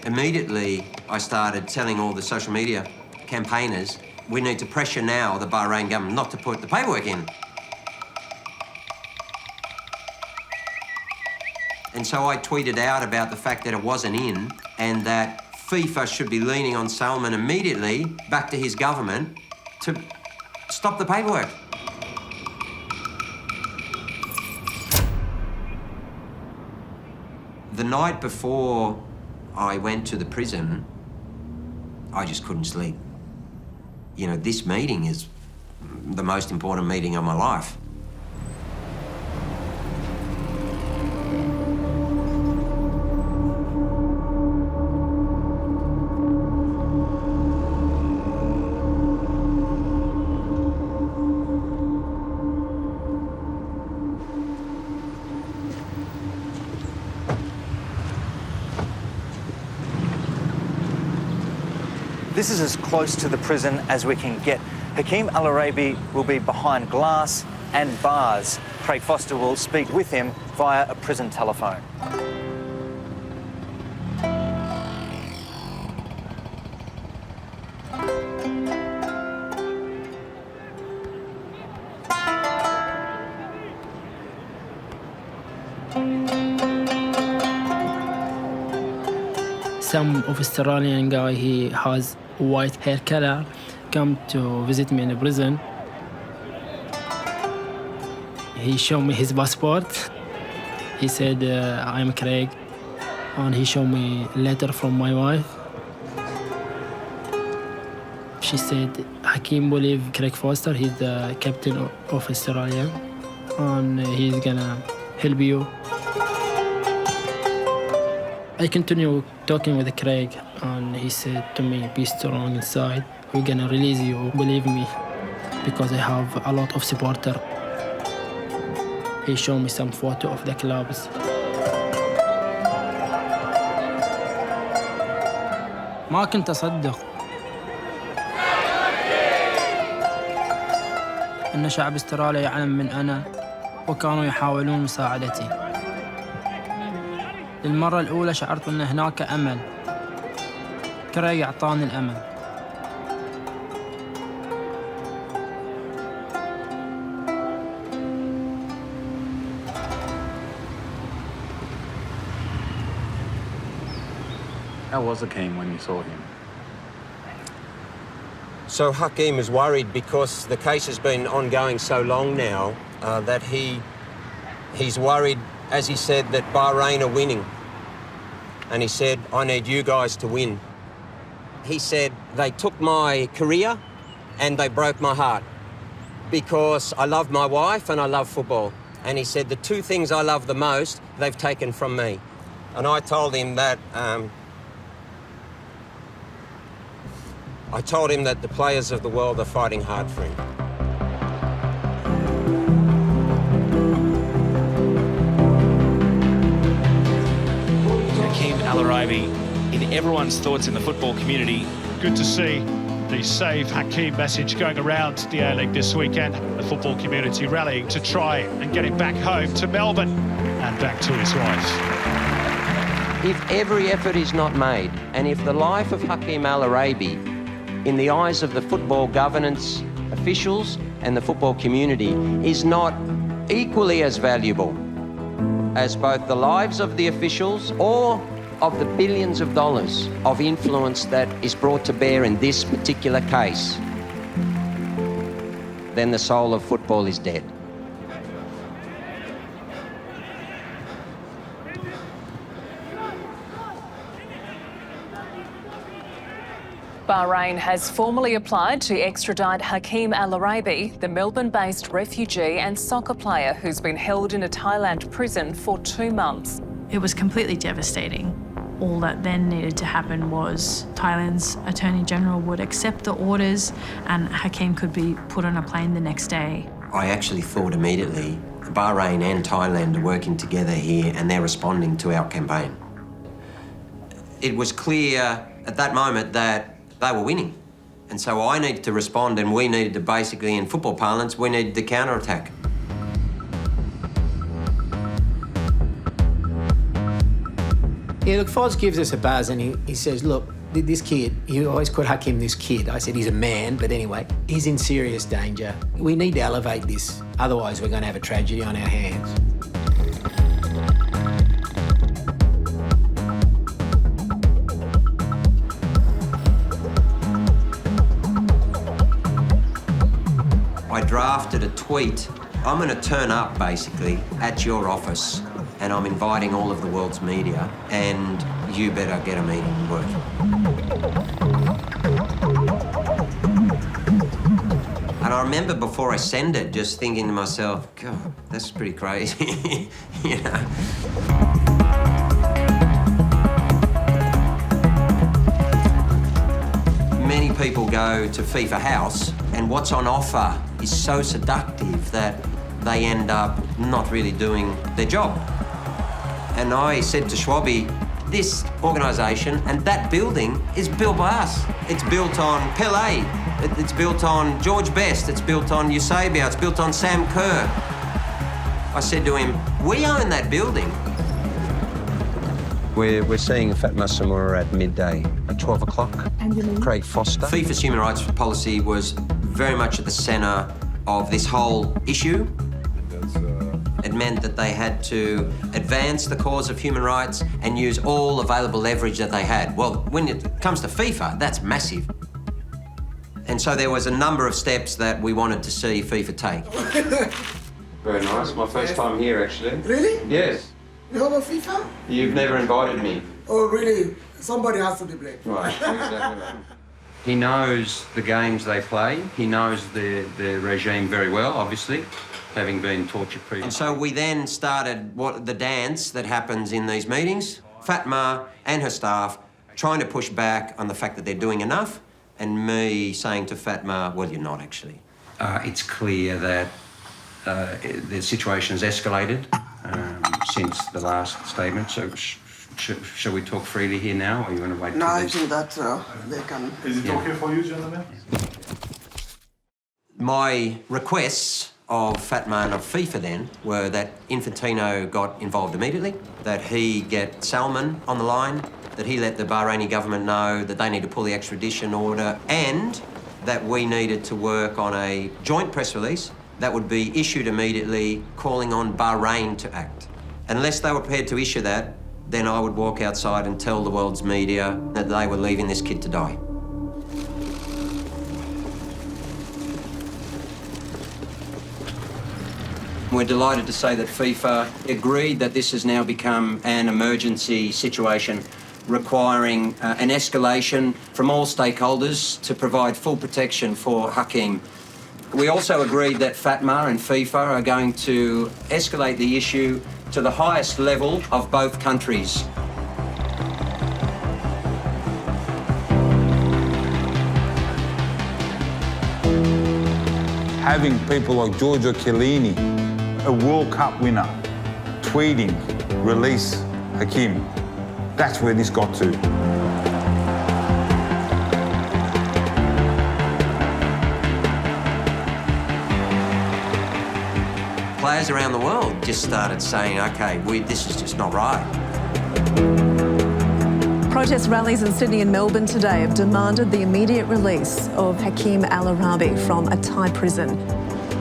Immediately, I started telling all the social media campaigners, we need to pressure now the Bahrain government not to put the paperwork in. And so I tweeted out about the fact that it wasn't in and that FIFA should be leaning on Salman immediately back to his government to stop the paperwork. The night before I went to the prison, I just couldn't sleep. You know, this meeting is the most important meeting of my life. This is as close to the prison as we can get. Hakeem al-Araibi will be behind glass and bars. Craig Foster will speak with him via a prison telephone. Some Australian guy, he has white hair color, come to visit me in the prison. He showed me his passport. He said, I'm Craig. And he showed me a letter from my wife. She said, Hakeem believe Craig Foster, he's the captain of Australia, and he's gonna help you. I continued talking with Craig, and he said to me, be strong inside. We're gonna release you, believe me, because I have a lot of supporters. He showed me some photo of the clubs. ما كنت أصدق أن شعب استراليا يعلم من أنا وكانوا يحاولون مساعدتي. للمرة الأولى شعرت أن هناك أمل. كريج أعطاني الأمل. How was Hakeem when you saw him? So Hakeem is worried because the case has been ongoing so long now that he's worried, as he said, that Bahrain are winning. And he said, I need you guys to win. He said, they took my career and they broke my heart because I love my wife and I love football. And he said, the two things I love the most, they've taken from me. And I told him that the players of the world are fighting hard for him. Hakeem al-Araibi in everyone's thoughts in the football community. Good to see the Save Hakeem message going around the A-League this weekend. The football community rallying to try and get him back home to Melbourne and back to his wife. If every effort is not made, and if the life of Hakeem al-Araibi, in the eyes of the football governance officials and the football community, is not equally as valuable as both the lives of the officials or of the billions of dollars of influence that is brought to bear in this particular case, then the soul of football is dead. Bahrain has formally applied to extradite Hakeem al-Araibi, the Melbourne-based refugee and soccer player who's been held in a Thailand prison for 2 months. It was completely devastating. All that then needed to happen was Thailand's Attorney General would accept the orders and Hakeem could be put on a plane the next day. I actually thought immediately, Bahrain and Thailand are working together here and they're responding to our campaign. It was clear at that moment that they were winning. And so I needed to respond and we needed to basically, in football parlance, we needed to counter-attack. Yeah, look, Foz gives us a buzz and he says, look, this kid, he always called Hakeem this kid. I said, he's a man, but anyway, he's in serious danger. We need to elevate this, otherwise we're going to have a tragedy on our hands. I drafted a tweet. I'm going to turn up, basically, at your office and I'm inviting all of the world's media and you better get a meeting working. And I remember before I send it just thinking to myself, God, that's pretty crazy, you know. Many people go to FIFA House and what's on offer is so seductive that they end up not really doing their job. And I said to Schwabi, this organisation and that building is built by us. It's built on Pelé, it's built on George Best, it's built on Eusebio, it's built on Sam Kerr. I said to him, we own that building. We're seeing Fatma Samura at midday, at 12 o'clock. Craig Foster. FIFA's human rights policy was very much at the centre of this whole issue. It meant that they had to advance the cause of human rights and use all available leverage that they had. Well, when it comes to FIFA, that's massive. And so there was a number of steps that we wanted to see FIFA take. Very nice. My first time here, actually. Really? Yes. You have a FIFA? You've never invited me. Oh, really? Somebody has to be blamed. Right, exactly right. He knows the games they play. He knows the regime very well, obviously, having been tortured previously. And so we then started the dance that happens in these meetings. Fatma and her staff trying to push back on the fact that they're doing enough, and me saying to Fatma, well, you're not actually. It's clear that the situation has escalated since the last statement. So shall we talk freely here now, or you want to wait? No, I think that they can. Is it okay for you, gentlemen? My requests of Fatma and of FIFA then were that Infantino got involved immediately, that he get Salman on the line, that he let the Bahraini government know that they need to pull the extradition order, and that we needed to work on a joint press release that would be issued immediately calling on Bahrain to act. Unless they were prepared to issue that, then I would walk outside and tell the world's media that they were leaving this kid to die. We're delighted to say that FIFA agreed that this has now become an emergency situation requiring an escalation from all stakeholders to provide full protection for Hakeem. We also agreed that FATMA and FIFA are going to escalate the issue to the highest level of both countries. Having people like Giorgio Chiellini, a World Cup winner, tweeting, release Hakeem, that's where this got to. Players around the world just started saying, OK, this is just not right. Protest rallies in Sydney and Melbourne today have demanded the immediate release of Hakeem al-Araibi from a Thai prison.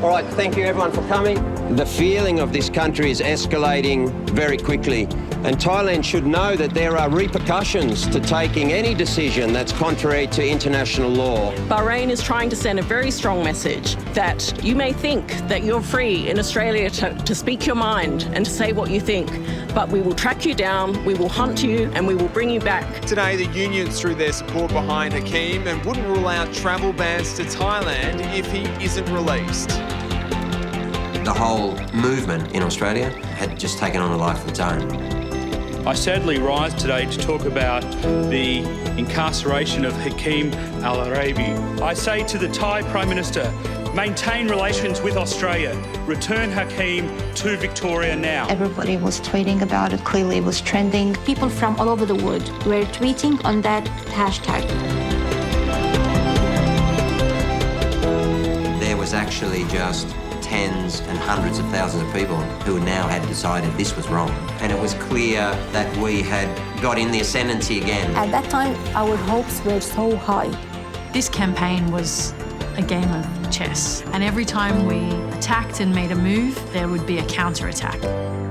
All right, thank you everyone for coming. The feeling of this country is escalating very quickly, and Thailand should know that there are repercussions to taking any decision that's contrary to international law. Bahrain is trying to send a very strong message that you may think that you're free in Australia to speak your mind and to say what you think, but we will track you down, we will hunt you, and we will bring you back. Today, the unions threw their support behind Hakeem and wouldn't rule out travel bans to Thailand if he isn't released. The whole movement in Australia had just taken on a life of its own. I sadly rise today to talk about the incarceration of Hakeem al-Araibi. I say to the Thai Prime Minister, maintain relations with Australia. Return Hakeem to Victoria now. Everybody was tweeting about it. Clearly it was trending. People from all over the world were tweeting on that hashtag. There was actually just tens and hundreds of thousands of people who now had decided this was wrong. And it was clear that we had got in the ascendancy again. At that time, our hopes were so high. This campaign was a game of chess, and every time we attacked and made a move, there would be a counter-attack.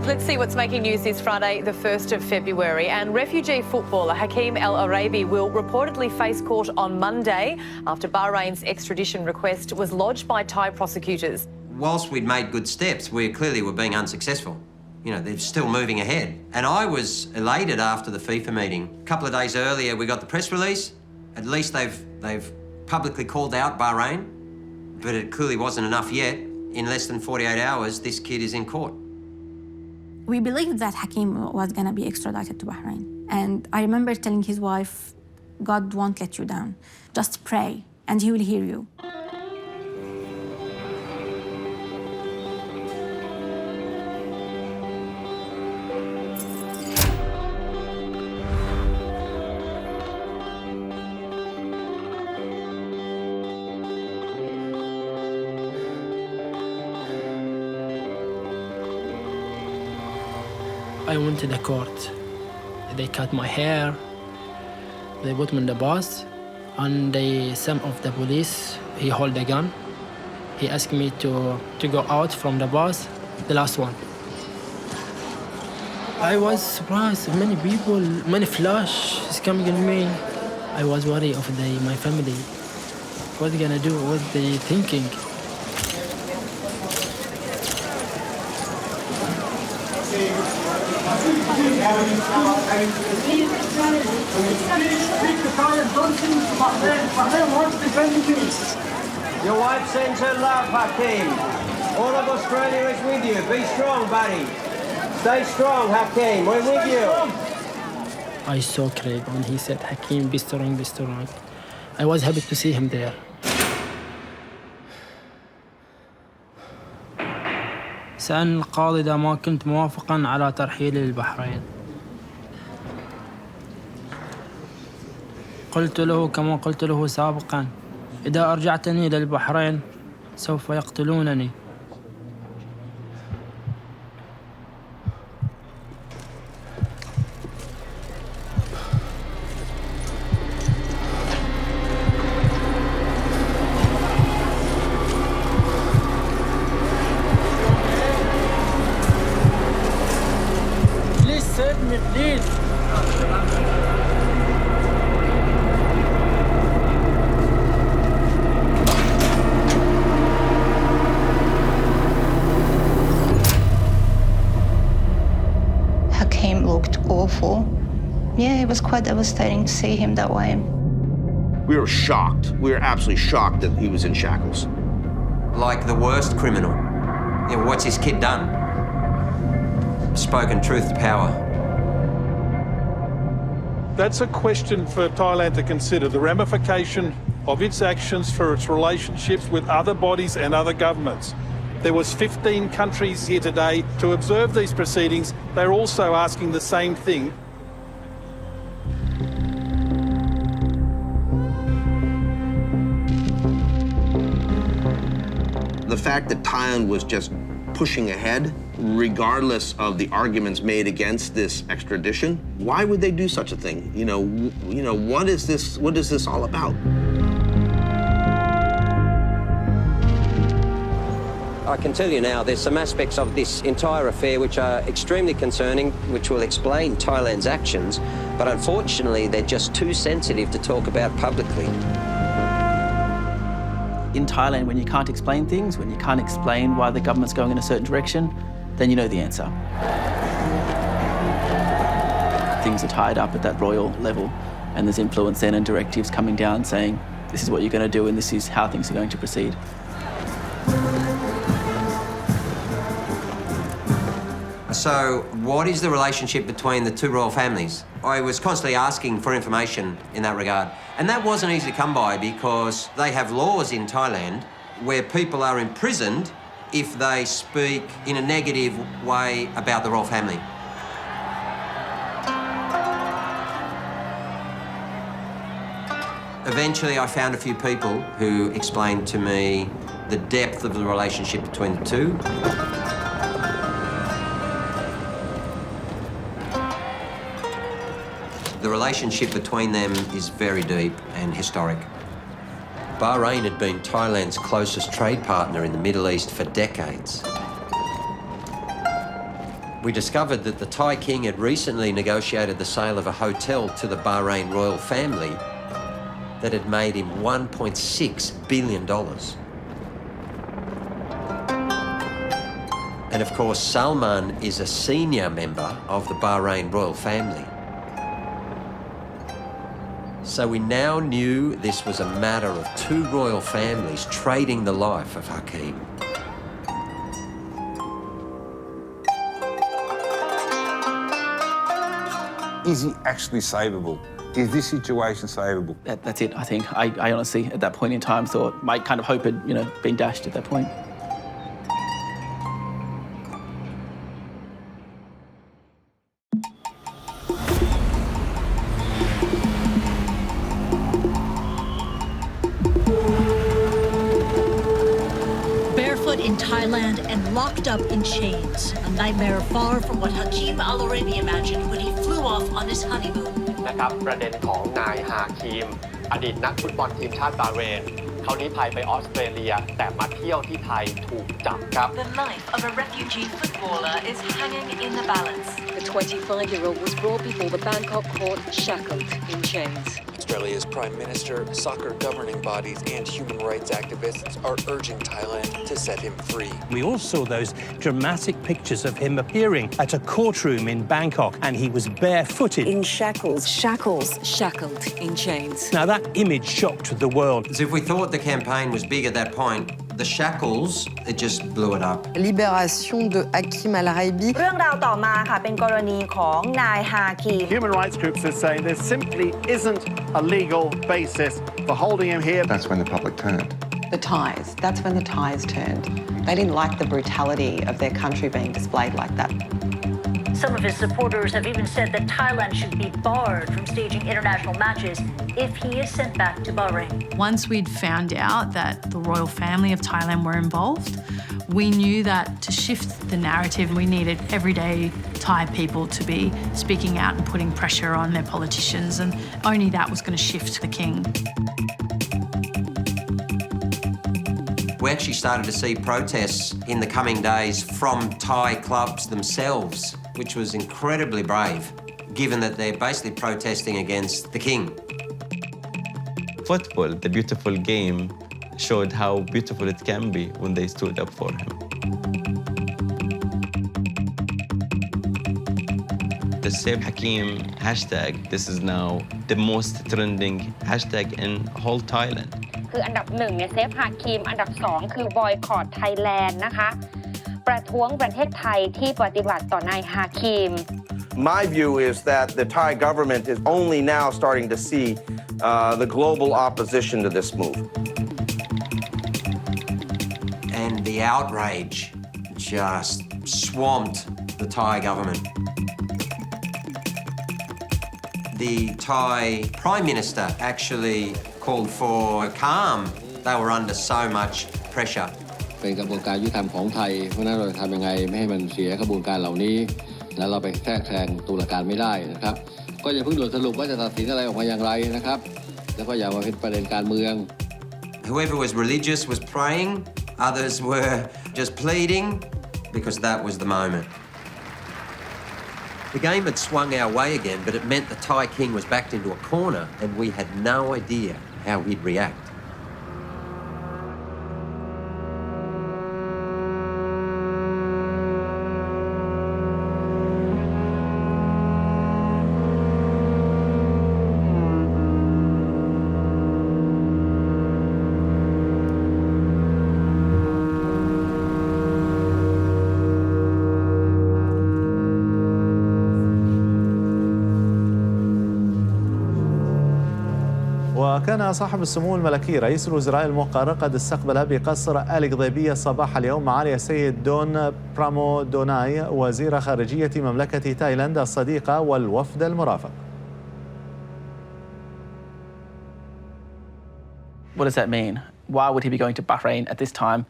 Let's see what's making news this Friday, the 1st of February. And refugee footballer Hakeem al-Araibi will reportedly face court on Monday after Bahrain's extradition request was lodged by Thai prosecutors. Whilst we'd made good steps, we clearly were being unsuccessful. You know, they're still moving ahead. And I was elated after the FIFA meeting. A couple of days earlier, we got the press release. At least they've publicly called out Bahrain, but it clearly wasn't enough yet. In less than 48 hours, this kid is in court. We believed that Hakeem was going to be extradited to Bahrain. And I remember telling his wife, God won't let you down. Just pray, and he will hear you. I went to the court. They cut my hair, they put me in the bus, and some of the police, he held a gun. He asked me to go out from the bus, the last one. I was surprised, many people, many flash is coming at me. I was worried of my family. What are they gonna do? What they thinking? Your wife sends her love, Hakeem. All of Australia is with you. Be strong, buddy. Stay strong, Hakeem. We're with you. I saw Craig when he said, Hakeem, be strong, be strong. I was happy to see him there. سألني القاضي إذا ما كنت موافقاً على ترحيلي للبحرين. قلت له كما قلت له سابقاً، إذا أرجعتني للبحرين سوف يقتلونني. Please save me, please. awful. Yeah, it was quite devastating to see him that way. We were shocked. We were absolutely shocked that he was in shackles. Like the worst criminal. You know, what's his kid done? Spoken truth to power. That's a question for Thailand to consider, the ramification of its actions for its relationships with other bodies and other governments. There was 15 countries here today to observe these proceedings. They're also asking the same thing. The fact that Thailand was just pushing ahead, regardless of the arguments made against this extradition, why would they do such a thing? What is this all about? I can tell you now, there's some aspects of this entire affair which are extremely concerning, which will explain Thailand's actions, but unfortunately they're just too sensitive to talk about publicly. In Thailand, when you can't explain things, when you can't explain why the government's going in a certain direction, then you know the answer. Things are tied up at that royal level, and there's influence then and directives coming down saying, this is what you're going to do and this is how things are going to proceed. So, what is the relationship between the two royal families? I was constantly asking for information in that regard. And that wasn't easy to come by because they have laws in Thailand where people are imprisoned if they speak in a negative way about the royal family. Eventually, I found a few people who explained to me the depth of the relationship between the two. The relationship between them is very deep and historic. Bahrain had been Thailand's closest trade partner in the Middle East for decades. We discovered that the Thai king had recently negotiated the sale of a hotel to the Bahrain royal family that had made him $1.6 billion. And of course, Salman is a senior member of the Bahrain royal family. So we now knew this was a matter of two royal families trading the life of Hakeem. Is he actually savable? Is this situation savable? That's it, I think. I honestly, at that point in time, thought my kind of hope had, been dashed at that point. In Thailand and locked up in chains. A nightmare far from what Hakeem al-Araibi imagined when he flew off on his honeymoon. นะครับประเด็นของนายฮาคีมอดีตนักฟุตบอลทีมชาติบาห์เรนเขาลี้ภัยไปออสเตรเลียแต่มาเที่ยวที่ไทยถูกจับครับ The life of a refugee footballer is hanging in the balance. The 25-year-old was brought before the Bangkok court shackled in chains. Australia's Prime Minister, soccer governing bodies and human rights activists are urging Thailand to set him free. We all saw those dramatic pictures of him appearing at a courtroom in Bangkok, and he was barefooted. In shackles, shackled in chains. Now that image shocked the world. So if we thought the campaign was big at that point, the shackles, it just blew it up. Libération de Hakeem al-Araibi. เรื่องราวต่อมาค่ะเป็นกรณีของนายฮาคีม Human rights groups are saying there simply isn't a legal basis for holding him here. That's when the public turned. The Thais, that's when the Thais turned. They didn't like the brutality of their country being displayed like that. Some of his supporters have even said that Thailand should be barred from staging international matches if he is sent back to Bahrain. Once we'd found out that the royal family of Thailand were involved, we knew that to shift the narrative, we needed everyday Thai people to be speaking out and putting pressure on their politicians, and only that was going to shift the king. We actually started to see protests in the coming days from Thai clubs themselves, which was incredibly brave, given that they're basically protesting against the king. Football, the beautiful game, showed how beautiful it can be when they stood up for him. the SaveHakeem hashtag, this is now the most trending hashtag in whole Thailand. คืออันดับ1เนี่ย SaveHakeem อันดับ2คือ BoycottThailand นะคะประท้วงประเทศไทยที่ปฏิบัติต่อนายฮาคิม My view is that the Thai government is only now starting to see the global opposition to this move. And the outrage just swamped the Thai government. The Thai Prime Minister actually called for calm. They were under so much pressure. เป็นกระบวนการยุติธรรมของไทยเพราะนั้นเราจะทำยังไงไม่ให้มันเสียกระบวนการเหล่านี้แล้วเราไปแทรกแซงตุลาการไม่ได้นะครับก็อย่าเพิ่งด่วนสรุปว่าจะตัดสินอะไรออกมาอย่างไรนะครับแล้วก็อย่ามาเป็นประเด็นการเมือง Whoever was religious was praying, others were just pleading because that was the moment. The game had swung our way again, but it meant the Thai king was backed into a corner and we had no idea how he'd react. وكان صاحب السمو الملكي رئيس الوزراء الموقر قد استقبل بقصر القضيبية صباح اليوم معالي السيد دون برامو دوناي وزير خارجية مملكة تايلاند الصديقة والوفد المرافق. What does that mean? Why would he be going to Bahrain at this time?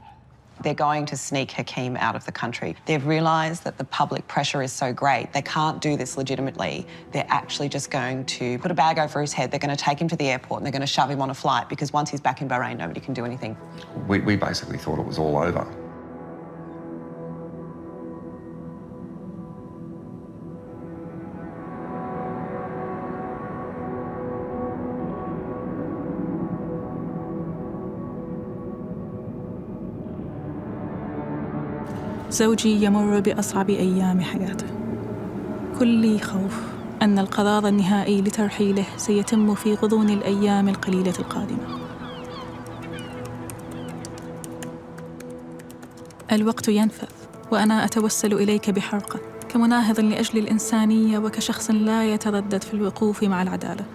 They're going to sneak Hakeem out of the country. They've realised that the public pressure is so great, they can't do this legitimately. They're actually just going to put a bag over his head, they're going to take him to the airport and they're going to shove him on a flight because once he's back in Bahrain, nobody can do anything. We basically thought it was all over. زوجي يمر بأصعب أيام حياته. كلي خوف أن القرار النهائي لترحيله سيتم في غضون الأيام القليلة القادمة. الوقت ينفذ وأنا أتوسل إليك بحرقة كمناهض لأجل الإنسانية وكشخص لا يتردد في الوقوف مع العدالة.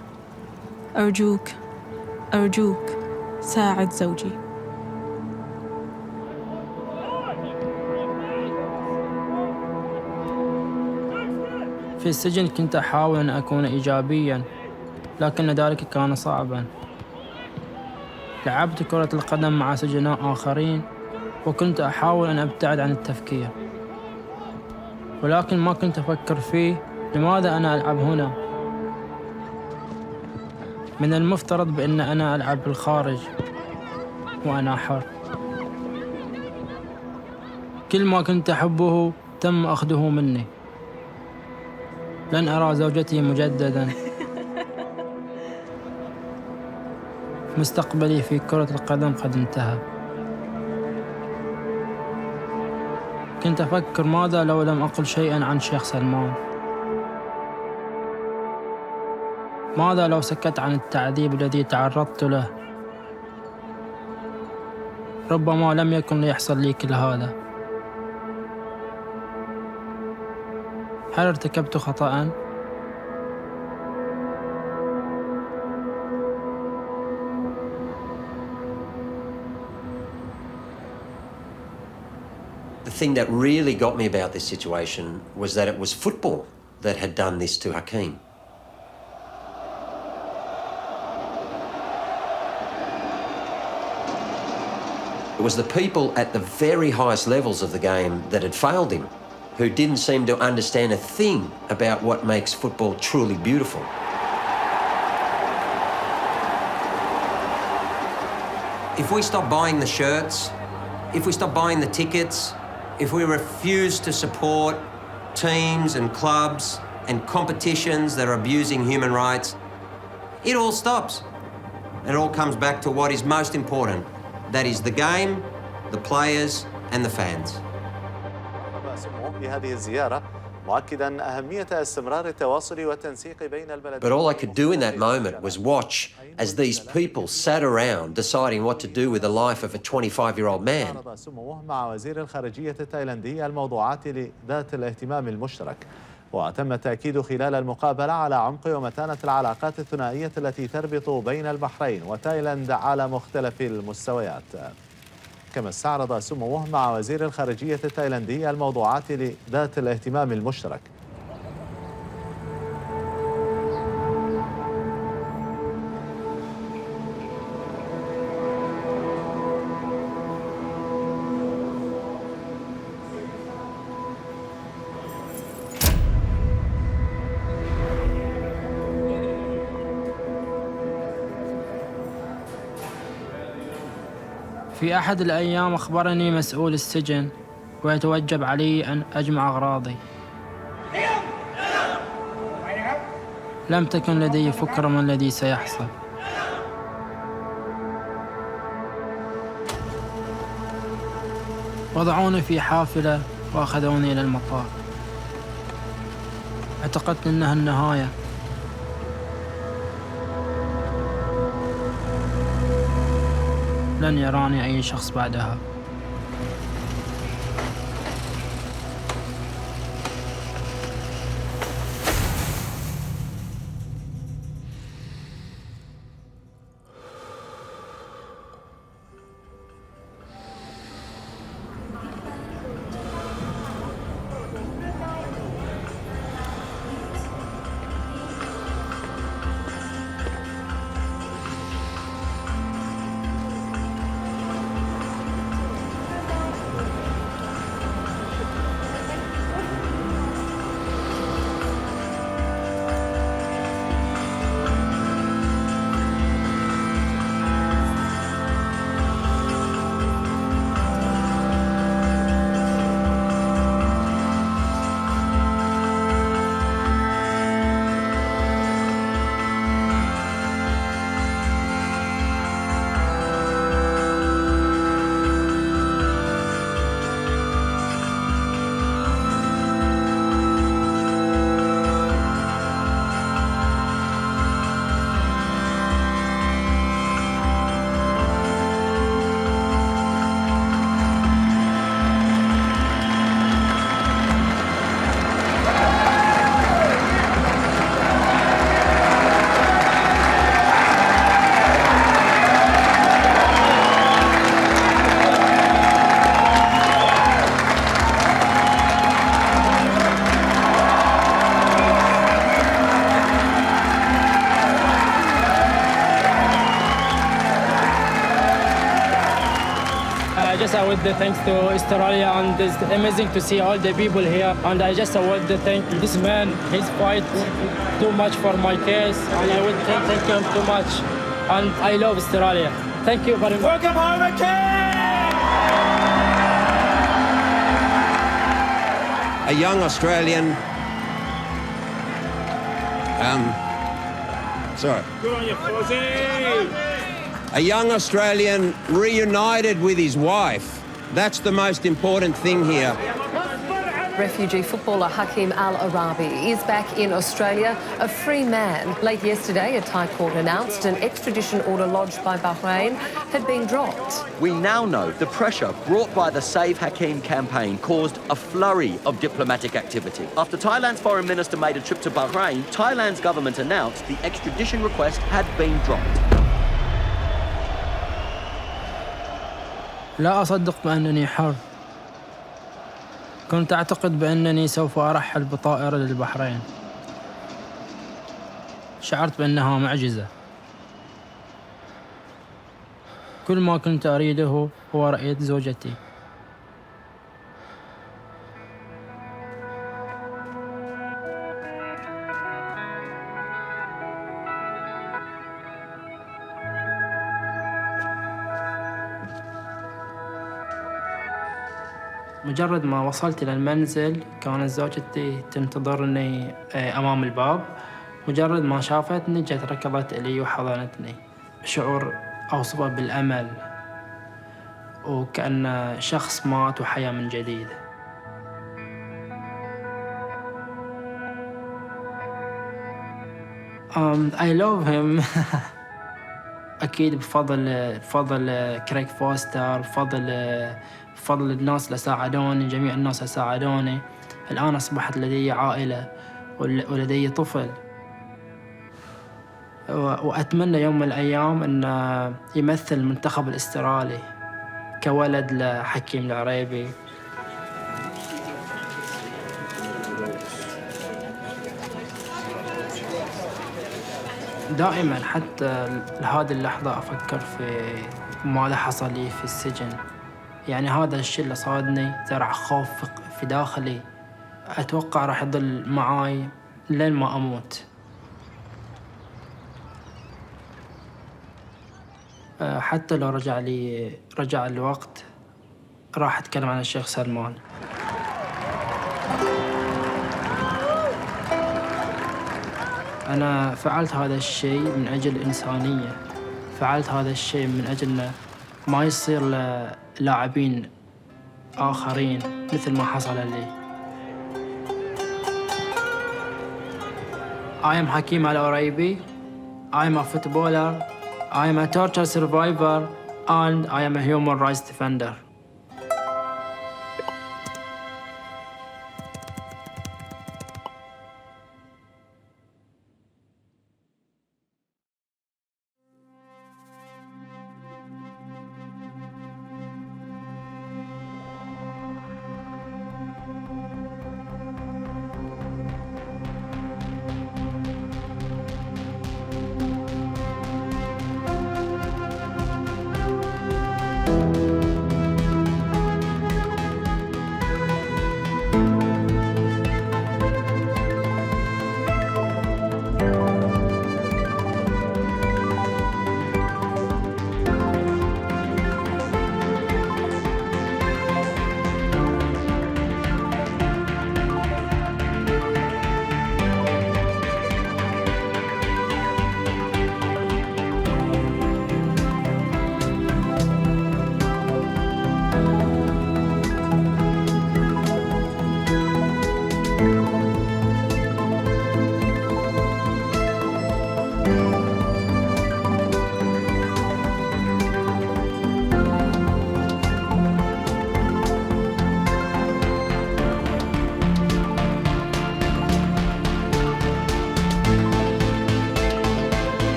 أرجوك أرجوك ساعد زوجي. في السجن كنت أحاول أن أكون إيجابياً، لكن ذلك كان صعباً. لعبت كرة القدم مع سجناء آخرين، وكنت أحاول أن أبتعد عن التفكير، ولكن ما كنت أفكر فيه لماذا أنا ألعب هنا؟ من المفترض بأن أنا ألعب بالخارج وأنا حر. كل ما كنت أحبه تم أخذه مني. لن أرى زوجتي مجدداً. مستقبلي في كرة القدم قد انتهى. كنت أفكر ماذا لو لم أقل شيئاً عن شيخ سلمان؟ ماذا لو سكت عن التعذيب الذي تعرضت له؟ ربما لم يكن ليحصل لي كل هذا. هل ارتكبت خطأً؟ The thing that really got me about this situation was that it was football that had done this to Hakeem. It was the people at the very highest levels of the game that had failed him, who didn't seem to understand a thing about what makes football truly beautiful. If we stop buying the shirts, if we stop buying the tickets, if we refuse to support teams and clubs and competitions that are abusing human rights, it all stops. It all comes back to what is most important. That is the game, the players and the fans. بهذه الزيارة مؤكدا أهمية استمرار التواصل والتنسيق بين البلدين. But all I could do in that moment was watch as these people sat around deciding what to do with the life of a 25-year-old man. عرض سموه مع وزير الخارجية التايلاندي الموضوعات ذات الاهتمام المشترك، وتم التأكيد خلال المقابلة على عمق ومتانة العلاقات الثنائية التي تربط بين البحرين وتايلاند على مختلف المستويات. كما استعرض سموه مع وزير الخارجية التايلاندي الموضوعات ذات الاهتمام المشترك. في أحد الأيام أخبرني مسؤول السجن ويتوجب علي أن أجمع أغراضي. لم تكن لدي فكرة ما الذي سيحصل. وضعوني في حافلة وأخذوني إلى المطار. اعتقدت أنها النهاية. لن يراني أي شخص بعدها. I would thanks to Australia, and it's amazing to see all the people here. And I just would thank this man. He's fight too much for my case, and I would thank him too much. And I love Australia. Thank you very much. Welcome home, Hakeem! A young Australian. Sorry. Good on you, Fozzie! A young Australian reunited with his wife. That's the most important thing here. Refugee footballer Hakeem al-Araibi is back in Australia, a free man. Late yesterday, a Thai court announced an extradition order lodged by Bahrain had been dropped. We now know the pressure brought by the SaveHakeem campaign caused a flurry of diplomatic activity. After Thailand's foreign minister made a trip to Bahrain, Thailand's government announced the extradition request had been dropped. لا أصدق بأنني حر. كنت أعتقد بأنني سوف أرحل بطائرة للبحرين. شعرت بأنها معجزة. كل ما كنت أريده هو رؤية زوجتي. مجرد ما وصلت إلى المنزل كانت زوجتي تنتظرني أمام الباب. مجرد ما شافتني جت ركضت إلي وحضنتني. شعور أوصفه بالأمل وكأن شخص مات وحيا من جديد. I love him. أكيد بفضل كريغ فوستر، بفضل الناس اللي ساعدوني، جميع الناس اللي ساعدوني. الآن أصبحت لدي عائلة ولدي طفل، وأتمنى يوم من الأيام أن يمثل المنتخب الأسترالي كولد لحكيم العريبي. دائما حتى لهذه اللحظة أفكر في ماذا حصل لي في السجن. يعني هذا الشيء اللي صادني زرع خوف في داخلي، أتوقع راح يضل معاي لين ما أموت. حتى لو رجع الوقت راح أتكلم عن الشيخ سلمان. أنا فعلت هذا الشيء من أجل الإنسانية، فعلت هذا الشيء من أجل ما يصير لاعبين آخرين مثل ما حصل لي. I am Hakeem al-Araibi. I am a footballer. I am a torture survivor and I am a human rights defender.